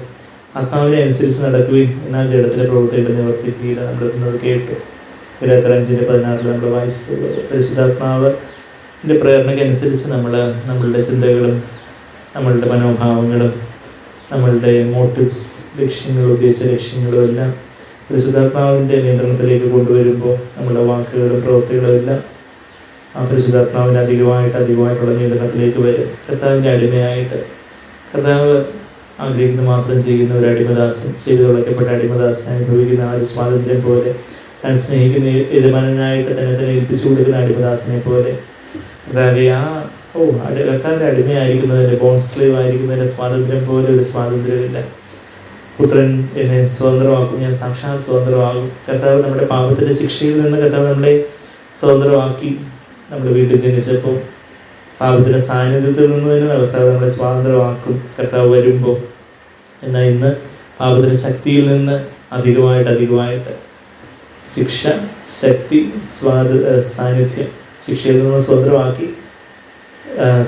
ആത്മാവിനെ അനുസരിച്ച് നടക്കുകയും എന്നാൽ ജഡത്തിൻ്റെ പ്രവൃത്തിയുടെ നിവർത്തിക്കുകയില്ല. നമ്മളിന്നത് കേട്ടു. Galatia 5:16 നമ്മൾ വായിച്ചിട്ടുള്ളത്. പരിശുദ്ധാത്മാവിൻ്റെ പ്രേരണയ്ക്കനുസരിച്ച് നമ്മളുടെ ചിന്തകളും നമ്മളുടെ മനോഭാവങ്ങളും നമ്മളുടെ മോട്ടീവ്സ്, ലക്ഷ്യങ്ങളും ഉദ്ദേശ ലക്ഷ്യങ്ങളും എല്ലാം പരിശുദ്ധാത്മാവിൻ്റെ നിയന്ത്രണത്തിലേക്ക് കൊണ്ടുവരുമ്പോൾ നമ്മുടെ വാക്കുകളും പ്രവൃത്തികളും എല്ലാം ആ പരിശുദ്ധാത്മാവിൻ്റെ അധികമായിട്ടുള്ള നിയന്ത്രണത്തിലേക്ക് വരും. കർത്താവിൻ്റെ അടിമയായിട്ട് കർത്താവ് ആഗ്രഹിക്കുന്ന മാത്രം ചെയ്യുന്ന ഒരു അടിമദാസൻ, ചെയ്തു തുളയ്ക്കപ്പെട്ട അടിമദാസൻ അനുഭവിക്കുന്ന ആ ഒരു സ്വാതന്ത്ര്യം പോലെ, താൻ സ്നേഹിക്കുന്ന യജമാനായിട്ട് തന്നെ ഏൽപ്പിച്ചു കൊടുക്കുന്ന അടിമദാസനെ പോലെ കർത്താവെ ആ കർത്താവിൻ്റെ അടിമയായിരിക്കുന്നതിൻ്റെ, ബോൺ സ്ലേവ് ആയിരിക്കുന്നതിൻ്റെ സ്വാതന്ത്ര്യം പോലെ ഒരു സ്വാതന്ത്ര്യമില്ല. പുത്രൻ എന്നെ സ്വതന്ത്രമാക്കും, ഞാൻ സാക്ഷാൽ സ്വതന്ത്രമാകും. കർത്താവ് നമ്മുടെ പാപത്തിൻ്റെ ശിക്ഷയിൽ നിന്ന് കർത്താവ് നമ്മളെ സ്വതന്ത്രമാക്കി. നമ്മൾ വീട്ടിൽ ജനിച്ചപ്പോൾ പാപത്തിൻ്റെ സാന്നിധ്യത്തിൽ നിന്ന് തന്നെ കർത്താവ് നമ്മളെ സ്വാതന്ത്രമാക്കും കർത്താവ് വരുമ്പോൾ. എന്നാൽ ഇന്ന് പാപത്തിൻ്റെ ശക്തിയിൽ നിന്ന് അധികമായിട്ട് ശിക്ഷ, ശക്തി, സാന്നിധ്യം, ശിക്ഷയിൽ നിന്ന് സ്വതന്ത്രമാക്കി,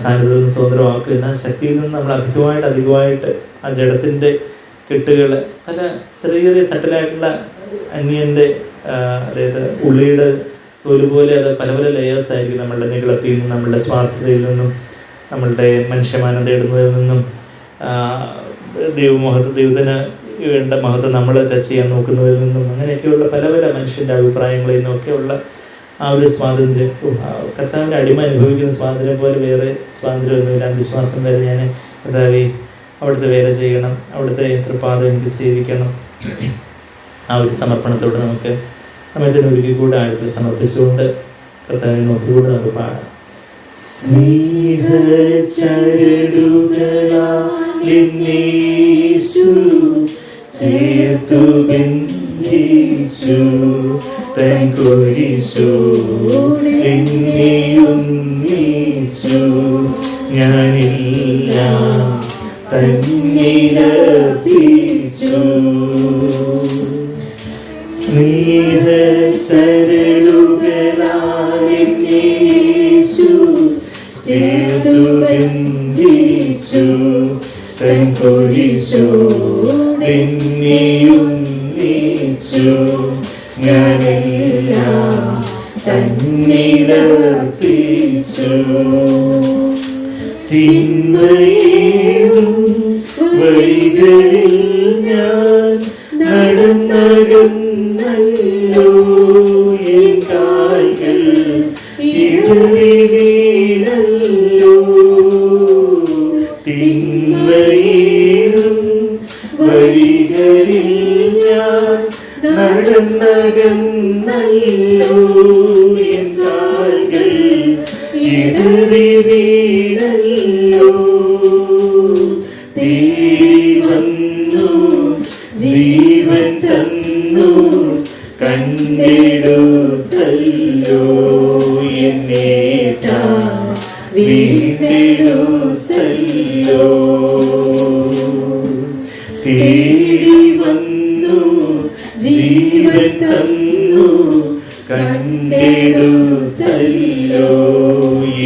സാന്നിധ്യത്തിൽ നിന്ന് സ്വതന്ത്രമാക്കുക. എന്നാൽ ശക്തിയിൽ നിന്ന് നമ്മൾ അധികമായിട്ട് ആ ജഡത്തിൻ്റെ കെട്ടുകൾ, പല ചെറിയ ചെറിയ സട്ടിലായിട്ടുള്ള അന്യൻ്റെ, അതായത് ഉള്ളിയുടെ തോല് പോലെ അത് പല പല ലെയേഴ്സ് ആയിരിക്കും. നമ്മളുടെ നികളത്തിൽ നിന്നും, നമ്മളുടെ സ്വാർത്ഥതയിൽ നിന്നും, നമ്മളുടെ മനുഷ്യമാനം തേടുന്നതിൽ നിന്നും, ദൈവത്തിന് വേണ്ട മഹത്വം നമ്മൾ ടച്ച് ചെയ്യാൻ നോക്കുന്നതിൽ നിന്നും, അങ്ങനെയൊക്കെയുള്ള പല പല മനുഷ്യൻ്റെ അഭിപ്രായങ്ങളിൽ നിന്നൊക്കെയുള്ള ആ ഒരു സ്വാതന്ത്ര്യം, കർത്താവിൻ്റെ അടിമ അനുഭവിക്കുന്ന സ്വാതന്ത്ര്യം പോലെ വേറെ സ്വാതന്ത്ര്യമൊന്നുമില്ല. അന്ധവിശ്വാസം വരെ ഞാൻ കർത്താവെ അവിടുത്തെ വേല ചെയ്യണം, അവിടുത്തെ തൃപ്പാദം എനിക്ക് സേവിക്കണം, ആ ഒരു സമർപ്പണത്തോടെ നമുക്ക് സമയത്തിന് ഒരിക്കൽ കൂടെ ആഴത്തിൽ സമർപ്പിച്ചുകൊണ്ട് കർത്താവിനെ നോക്കിക്കൂടെ നമുക്ക് പാടാം. സ്നേഹചരടുകളാലേശു ചേർത്തു ബന്ധിച്ചു തൻ കുരിശോടൊന്നിച്ചു, ഞാനെല്ലാം തന്നിലർപ്പിച്ചു. സ്നേഹചരടുകളാലേശു ചേർത്തു ബന്ധിച്ചു തൻ കുരിശോടൊന്നിച്ചു, ഞാനെല്ലാം തന്നിലർപ്പിച്ചു. തിന്മയേറും വഴികളിൽ ഞാൻ നടന്നകന്നല്ലോ, എൻ കാൽകൾ ഇടറി വീണല്ലോ. തിന്മയേറും വഴികളിൽ ഞാൻ നടന്നകന്നല്ലോ, എൻ കാൽകൾ ഇടറി വീണല്ലോ. തേടി വന്നു ജീവൻ തന്നു കണ്ടെടുത്തല്ലോ, എന്നേറ്റാ വീണ്ടെടുത്തല്ലോ. തേടി വന്നു ജീവൻ തന്നു കണ്ടെടുത്തല്ലോ,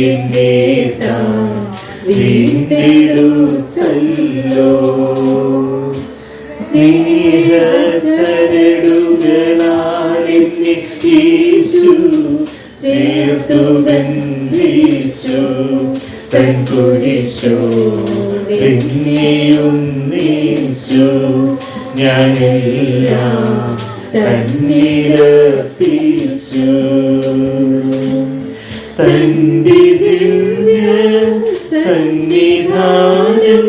എന്നേറ്റാ വീണ്ടെടുത്തല്ലോ. സ്നേഹചരടുകളാലെന്നെ യേശു ചേർത്തു ബന്ധിച്ചു തൻ കുരിശോടൊന്നിച്ചു, ഞാനെല്ലാം തന്നിലർപ്പിച്ചു. തന്റെ ദിവ്യ സന്നിധാനം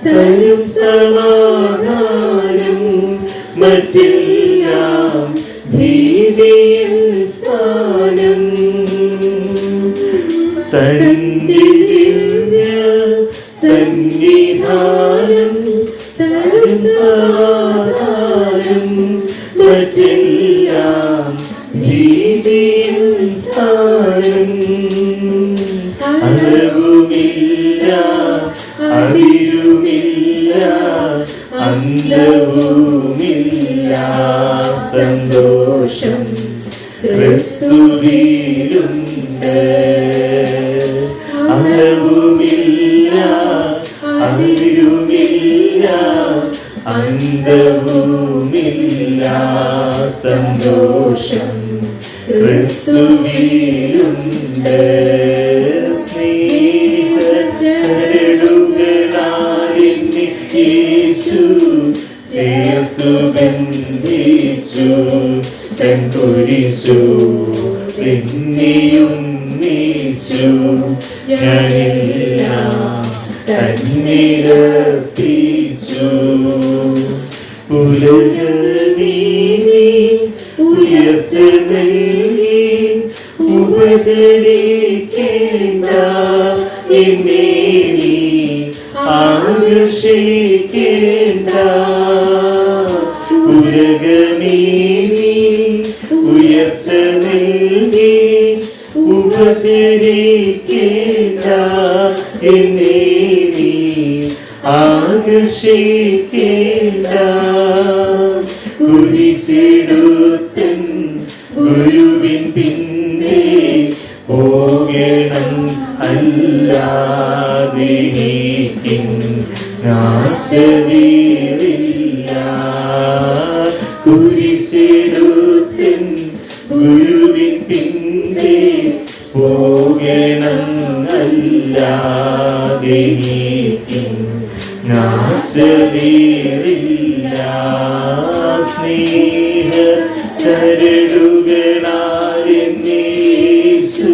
തരും സമാധാനം, മറ്റെല്ലാം ഭീതിയിൽ സ്ഥാനം. തന്റെ ദിവ്യ സന്നിധാനം തരും സമാധാനം, മറ്റെല്ലാം ഭീതിയിൽ സ്ഥാനം. അളവുമില്ല അതിരുമില്ല അന്തവുമില്ല സന്തോഷം ക്രിസ്തുവിലുണ്ട്. അളവുമില്ല അതിരുമില്ല അന്തവുമില്ല സന്തോഷം ക്രിസ്തുവിലുണ്ട്. സ്നേഹചരടുകളാലെന്നെ യേശു ചേർത്തു ബന്ധിച്ചു തൻ കുരിശോടൊന്നിച്ചു, ഞാനെല്ലാം തന്നിലർപ്പിച്ചു. ഉലകനീതി ഉയർച്ച നൽകി ഉപ ഉപചരിക്കേണ്ട എന്നെ നീ ആകർഷിക്കേണ്ട. ഉലകമേ നീ ഉയർച്ച നൽകി ഉപചരിക്കേണ്ട എന്നെ നീ ആകർഷിക്കേണ്ട. കുരിശെടുത്തൻ ഗുരുവിൻ പിന്നേ പോകണം അല്ലാതെ നാശവേറില്ല. കുരിശെടുത്തൻ ഗുരുവിൻ പിന്നേ പോകണം അല്ലാതെ നാശവേറില്ല. സ്നേഹ ചരടുകളാലെന്നെ യേശു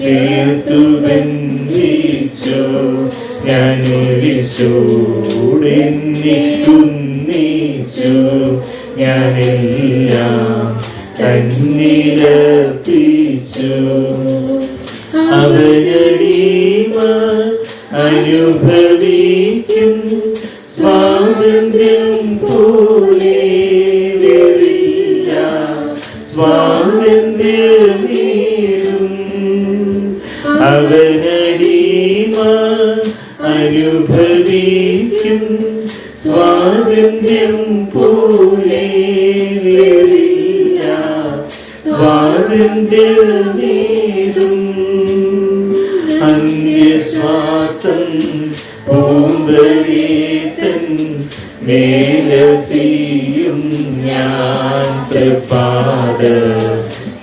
ചേർത്തു ബന്ധിച്ചു. ഞാൻ യേശുവോടെന്നെ ഒന്നിച്ചു. ഞാനെല്ലാം തന്നിലർപ്പിച്ചു. അവനടിമ അനുഭവിക്കും സ്വാതന്ത്ര്യം പോലെ വരില്ല. സ്വാതന്ത്ര്യം നേടും. അവനടിമ അനുഭവിക്കും സ്വാതന്ത്ര്യം പോലെ വരില്ല. സ്വാതന്ത്ര്യം നേടും. അന്ത്യശ്വാസം പൂമ്പരീതൻ മേലസിയും ഞാൻ. തൃപാദ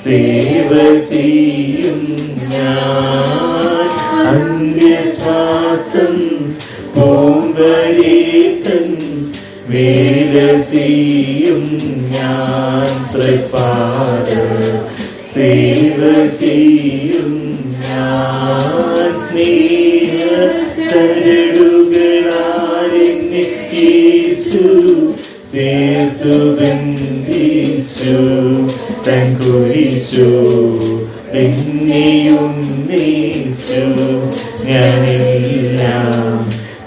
സേവ ചെയ്യും ഞാൻ. അന്ത്യശ്വാസം പൂമ്പരീതൻ മേലസിയും ഞാൻ. തൃപാദ സേവ ചെയ്യും ഞാൻ. സ്നേഹ ചരടുകളാലെന്നെ യേശു ചേർത്തു ബന്ധിച്ചു. തൻ കുരിശോടെന്നെയും നീച്ചു. ഞാനെല്ലാം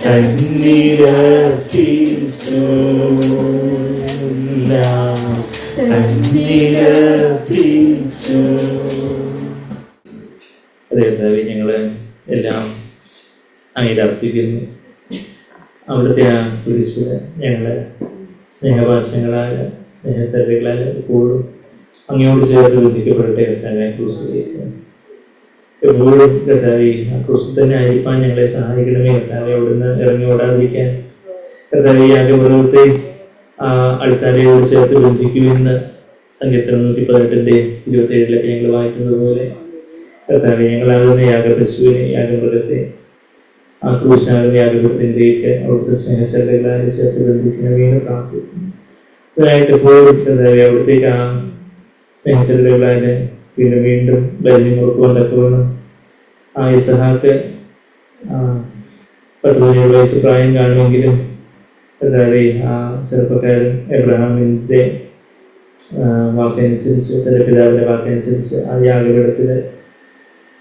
തന്നിലർപ്പിച്ചു. തന്നിലർപ്പിച്ചു. അതേതായി ഞങ്ങള് എല്ലാം അങ്ങയിലർപ്പിക്കുന്നു. അവിടുത്തെ ആ കുരിശില് ഞങ്ങള് സ്നേഹഭാഷങ്ങളാൽ സ്നേഹചര്യകളാൽ എപ്പോഴും അങ്ങയോട് ചേർത്ത് ബന്ധിക്കപ്പെടട്ടെ. കർത്താവെ കുരിശിലേക്ക് എപ്പോഴും കർത്താവെ ആ കുരിശിൽ തന്നെ ആയിരിക്കാൻ ഞങ്ങളെ സഹായിക്കണമേ. കർത്താവെ അവിടുന്ന് ഇറങ്ങി ഓടാതിരിക്കാൻ. കർത്താവെ യാഗപർവ്വത്തെ ആ അടിത്താരയോട് ചേർത്ത് ബന്ധിക്കുമെന്ന് സങ്കീർത്തനം 118:27 ഞങ്ങൾ വായിക്കുന്നത് പോലെ കർത്താവെ ഞങ്ങളാകുന്ന യാഗപശുവിനെ യാഗമൃഗത്തെ ആ ക്രൂശാകുന്ന യാഗപുരത്തിൻ്റെയൊക്കെ അവിടുത്തെ സ്നേഹചര്യകളാൽ ചേർത്ത് ബന്ധിക്കണമെന്ന് പ്രാർത്ഥിക്കുന്നു. അതിനായിട്ട് എപ്പോഴും കർത്താവെ അവിടത്തേക്ക് ആ സ്നേഹചര്യകളാൽ വീണ്ടും വീണ്ടും ബലം കൊടുക്കുവാൻ തക്കവണ്ണം ആ ഇസഹാക്ക് 10-17 വയസ്സ് പ്രായം കാണുമെങ്കിലും കർത്താവെ ആ ചെറുപ്പക്കാരൻ എബ്രഹാമിൻ്റെ വാക്കനുസരിച്ച് തൻ്റെ പിതാവിൻ്റെ വാക്കനുസരിച്ച് ആ യാഗപീഠത്തിൽ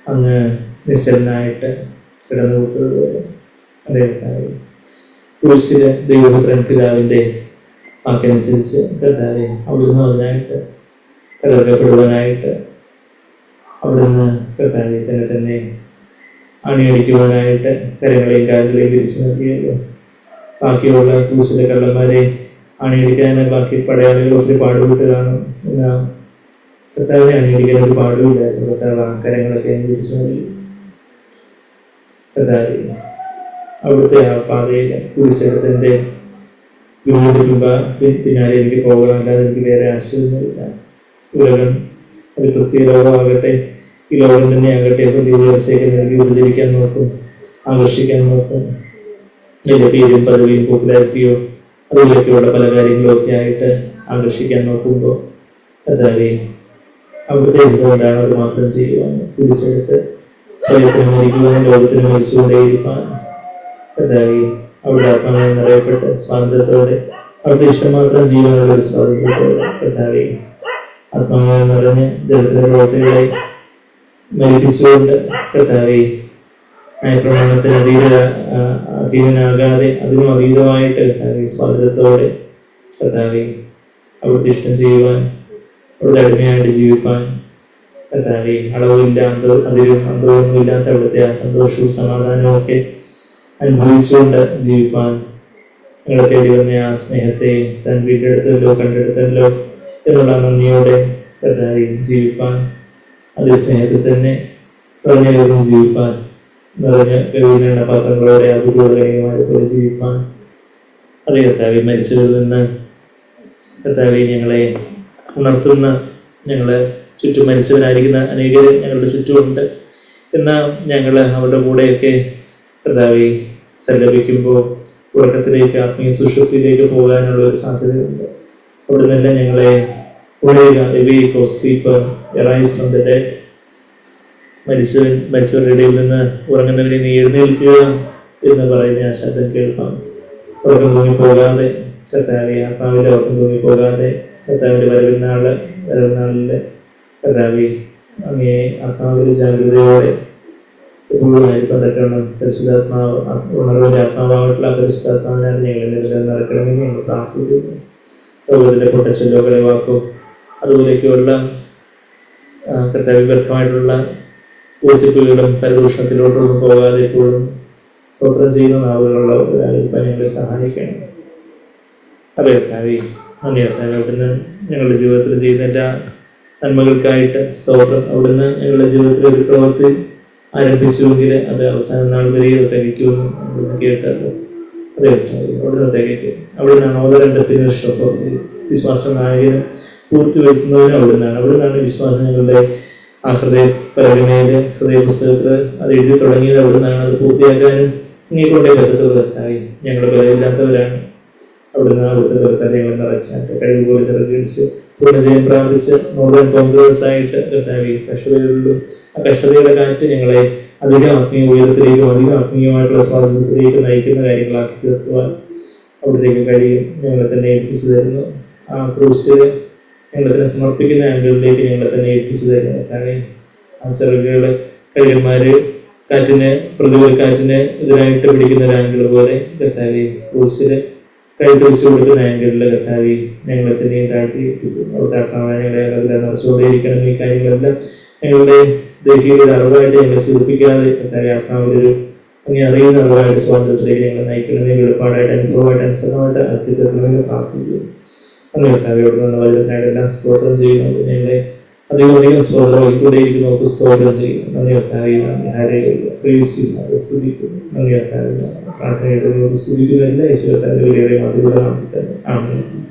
അങ്ങ് നിശ്ചലനായിട്ട് കിടന്നു കൊടുത്തതുപോലെ അദ്ദേഹത്തായി ക്രൂശിലെ ദൈവപുത്രൻ പിതാവിൻ്റെ വാക്കനുസരിച്ച് കർത്താവെ അവിടുന്ന് അതിനായിട്ട് തകർക്കപ്പെടുവാനായിട്ട് അവിടുന്ന് കർത്താവെ തന്നെ അണിയടിക്കുവാനായിട്ട് കരങ്ങളെയും കാലുകളെയും വിരിച്ചു നൽകിയല്ലോ. ബാക്കിയുള്ള ക്രൂശിലെ കള്ളന്മാരെ അണിയടിക്കാൻ ബാക്കി പടയാളികൾ ഒത്തിരി പാടുപെട്ട് കാണും. എന്നാൽ കർത്താവിനെ അണിയടിക്കാൻ ഒരു പാടുമില്ലായിരുന്നു. കർത്താവ് ആ കരങ്ങളൊക്കെ വിരിച്ചു നൽകി. കർത്താവ് അവിടുത്തെ ആ പാതയിൽ കുരിശെടുത്തതിൻ്റെ പിന്നാലെ എനിക്ക് പോകണം, അല്ലാതെ എനിക്ക് വേറെ ആശ്രയമൊന്നുമില്ല. ഉലകം അത് ക്രിസ്തീയ ലോകമാകട്ടെ ഈ ലോകം തന്നെ ആകട്ടെ പുതിയ ഉയർച്ചയ്ക്ക് നൽകി ഉപചരിക്കാൻ നോക്കും, ആകർഷിക്കാൻ നോക്കും. വലിയ പേരും പദവിയും പോപ്പുലാരിറ്റിയോ അതിലൊക്കെയുള്ള പല കാര്യങ്ങളും ഒക്കെ ആയിട്ട് ആകർഷിക്കാൻ നോക്കുമ്പോൾ കർത്താവെ അവിടുത്തെ എന്തുകൊണ്ടാണ് അത് മാത്രം ചെയ്യുവാൻ കുരിശെടുത്ത് സ്വയത്തിന് മരിക്കുവാനും ലോകത്തിന് മരിച്ചുകൊണ്ടേയിരിക്കാൻ കർത്താവെ അവിടെ ആത്മാവിനെ നിറയപ്പെട്ട് സ്വാതന്ത്ര്യത്തോടെ അവിടുത്തെ ഇഷ്ടം മാത്രം ജീവനുള്ള ഒരു സ്വാതന്ത്ര്യത്തോടെ കർത്താവെ ആത്മാവിനെ നിറഞ്ഞ് ജലത്തിലെ പ്രവർത്തികളെ മരിപ്പിച്ചുകൊണ്ട് കർത്താവെ ന്യായപ്രമാണത്തിന് അധീനനാകാതെ അതിനും അതീതമായിട്ട് കർത്താവെ സ്വാതന്ത്ര്യത്തോടെ കർത്താവെ അവിടുത്തെ ഇഷ്ടം ചെയ്യുവാൻ, അവിടുത്തെ അടിമയായിട്ട് ജീവിപ്പാൻ കർത്താവെ അളവില്ല അതിലും അന്തമൊന്നും ഇല്ലാത്ത അവിടുത്തെ ആ സന്തോഷവും സമാധാനവും ഒക്കെ അനുഭവിച്ചുകൊണ്ട് ജീവിപ്പാൻ ഞങ്ങളെ തേടി വന്ന ആ സ്നേഹത്തെ താൻ വീണ്ടെടുത്തല്ലോ കണ്ടെടുത്തല്ലോ എന്നുള്ള നന്ദിയോടെ കർത്താവെ ജീവിപ്പാൻ, അതേ സ്നേഹത്തിൽ തന്നെ പറഞ്ഞും ജീവിപ്പാൻ, നിറഞ്ഞ കവിഞ്ഞ പാത്രങ്ങളോടെ അഭിപ്രായമായി പോലെ ജീവിപ്പാൻ, അതേ കർത്താവെ മരിച്ചവരിൽ നിന്ന് കർത്താവെ ഞങ്ങളെ ഉണർത്തുന്ന, ഞങ്ങളെ ചുറ്റും മരിച്ചവരായിരിക്കുന്ന അനേകർ ഞങ്ങളുടെ ചുറ്റുമുണ്ട്. എന്നാൽ ഞങ്ങൾ അവരുടെ കൂടെയൊക്കെ കർത്താവെ സല്ലപിക്കുമ്പോൾ ഉറക്കത്തിലേക്ക്, ആത്മീയ സുഷുപ്തിയിലേക്ക് പോകാനുള്ള ഒരു സാധ്യതയുണ്ട്. അവിടെ നിന്നെല്ലാം ഞങ്ങളെ മരിച്ചവരുടെ ഇടയിൽ നിന്ന് ഉറങ്ങുന്നവരെ നീ എഴുന്നേൽക്കുക എന്ന് പറയുന്ന ആ ശബ്ദം കേൾക്കാം. ഉറക്കം തൂങ്ങി പോകാതെ കർത്താവെ, ആത്മാവിന്റെ ഉറക്കം തൂങ്ങി പോകാതെ കർത്താവിന്റെ വരവിനാളിലെ കർത്താവെ അങ്ങേ ആത്മാവിന്റെ ജാഗ്രതയോടെ എപ്പോഴുമായിരിക്കും തക്കണം. പരിശുദ്ധാത്മാവ് ഉണർവിന്റെ ആത്മാവായിട്ടുള്ള പരിശുദ്ധാത്മാവിനാണ് ഞങ്ങൾ നിറക്കണമെന്ന് ഞങ്ങൾ പ്രാർത്ഥിക്കുന്നു. ലോകത്തിലെ പൊട്ടച്ചൊല്ലോ കളിവാക്കോ അതുപോലെയൊക്കെയുള്ള കർത്താവ്യ വ്യർത്ഥമായിട്ടുള്ള ഗോസിപ്പുകളും പരിദൂഷണത്തിലോട്ടൊന്നും പോകാതെ എപ്പോഴും സ്തോത്രം ചെയ്യുന്ന നാവുകളുള്ളവരായിരിക്കാൻ ഞങ്ങളെ സഹായിക്കണം. അതെ കർത്താവേ, നന്ദി കർത്താവേ, അവിടുന്ന് ഞങ്ങളുടെ ജീവിതത്തിൽ ചെയ്യുന്ന എല്ലാ നന്മകൾക്കായിട്ട് സ്തോത്രം. അവിടുന്ന് ഞങ്ങളുടെ ജീവിതത്തിൽ ഒരു പ്രവൃത്തി ആരംഭിച്ചുവെങ്കിൽ അത് അവസാന നാൾ വരെ തികയ്ക്കുമെന്ന് അവിടുന്ന് കേട്ടല്ലോ. അതെ കർത്താവേ, അവിടുന്ന് തികയ്ക്കും. അവിടുന്നാണ് ഓതരന്റെ ഫിനിഷ് വിശ്വാസ നായകനും പൂർത്തി വരുത്തുന്നതിനും അവിടുന്നാണ്. അവിടുന്നാണ് വിശ്വാസം ഞങ്ങളുടെ ആ ഹൃദയ പുസ്തകത്തിൽ അത് എഴുതി തുടങ്ങിയത്. അവിടുന്നാണ് അത് പൂർത്തിയാക്കാനും നീ കൊണ്ടേ പറ്റത്തുള്ളൂ കർത്താവേ. ഞങ്ങൾ ബലമില്ലാത്തവരാണ്. അവിടുന്ന് അവിടുത്തെ കർത്താവ് ഞങ്ങൾ നിറച്ചാട്ട് കഴിവുപോലെ ചെറുകിടിച്ച് പൂർണ്ണജയം പ്രാപിച്ച് നോർത്തേൺ കോൺഗ്രസ് ആയിട്ട് കർത്താവേ കഷ്ടതയുള്ളൂ. ആ കഷ്ടതയുടെ കാറ്റ് ഞങ്ങളെ അധികം ആത്മീയ ഉയരത്തിലേക്കും അധികം ആത്മീയമായിട്ടുള്ള സ്വാതന്ത്ര്യത്തിലേക്ക് നയിക്കുന്ന കാര്യങ്ങളാക്കി തീർക്കുവാൻ അവിടത്തേക്ക് കഴിയും. ഞങ്ങളെ തന്നെ ഏൽപ്പിച്ചു തരുന്നു. ആ ക്രൂശിൽ ഞങ്ങളെ തന്നെ സമർപ്പിക്കുന്ന ആംഗിളിലേക്ക് ഞങ്ങളെ തന്നെ ഏൽപ്പിച്ചു തരുന്നു. കാരണം ആ ചെറുകള് കഴുകന്മാര് കാറ്റിന് എതിരായിട്ട് പിടിക്കുന്ന ഒരു ആംഗിൾ പോലെ കർത്താവെ ക്രൂശില് കഴുത്തൊഴിച്ചു കൊടുക്കുന്ന ആംഗിളില് കർത്താവെ ഞങ്ങളെ തന്നെയും താഴ്ത്തി അവിടുത്തെ ആത്മാവായ ഞങ്ങളെ നിറച്ചുകൊണ്ടേയിരിക്കണം. ഈ കാര്യങ്ങളെല്ലാം ഞങ്ങളുടെ ദേഹിയുടെ അറിവായിട്ട് ഞങ്ങളെ സൂചിപ്പിക്കാതെ കർത്താവെ ആത്മാവിലൊരു അങ്ങനെ അറിയുന്ന അറിവായിട്ട് സ്വാതന്ത്ര്യത്തിലേക്ക് ഞങ്ങളെ നയിക്കണമെന്ന് വെളിപ്പാടായിട്ട് അനുഭവമായിട്ട് അനുസരണമായിട്ട് അത്യന്തമെന്ന് പ്രാർത്ഥിക്കുന്നു. അങ്ങനെ കർത്താവെ അവിടുന്ന് വചനത്തിനായിട്ടെല്ലാം സ്തോത്രം ചെയ്യുന്നത് ഞങ്ങളെ അധികം സ്തോത്രം വഹിക്കൊണ്ടേയിരിക്കുന്നു. സ്തോത്രം ചെയ്യുന്നു. നന്ദി കർത്താവെ, സ്തുതിക്കുന്നു. നന്ദി കർത്താവെ, പ്രാർത്ഥനയുടെ സ്തുതിക്കുന്നു. എല്ലാ യേശു കർത്താവിന്റെ വിലയേറിയ മതിലൂടെ ആമേൻ.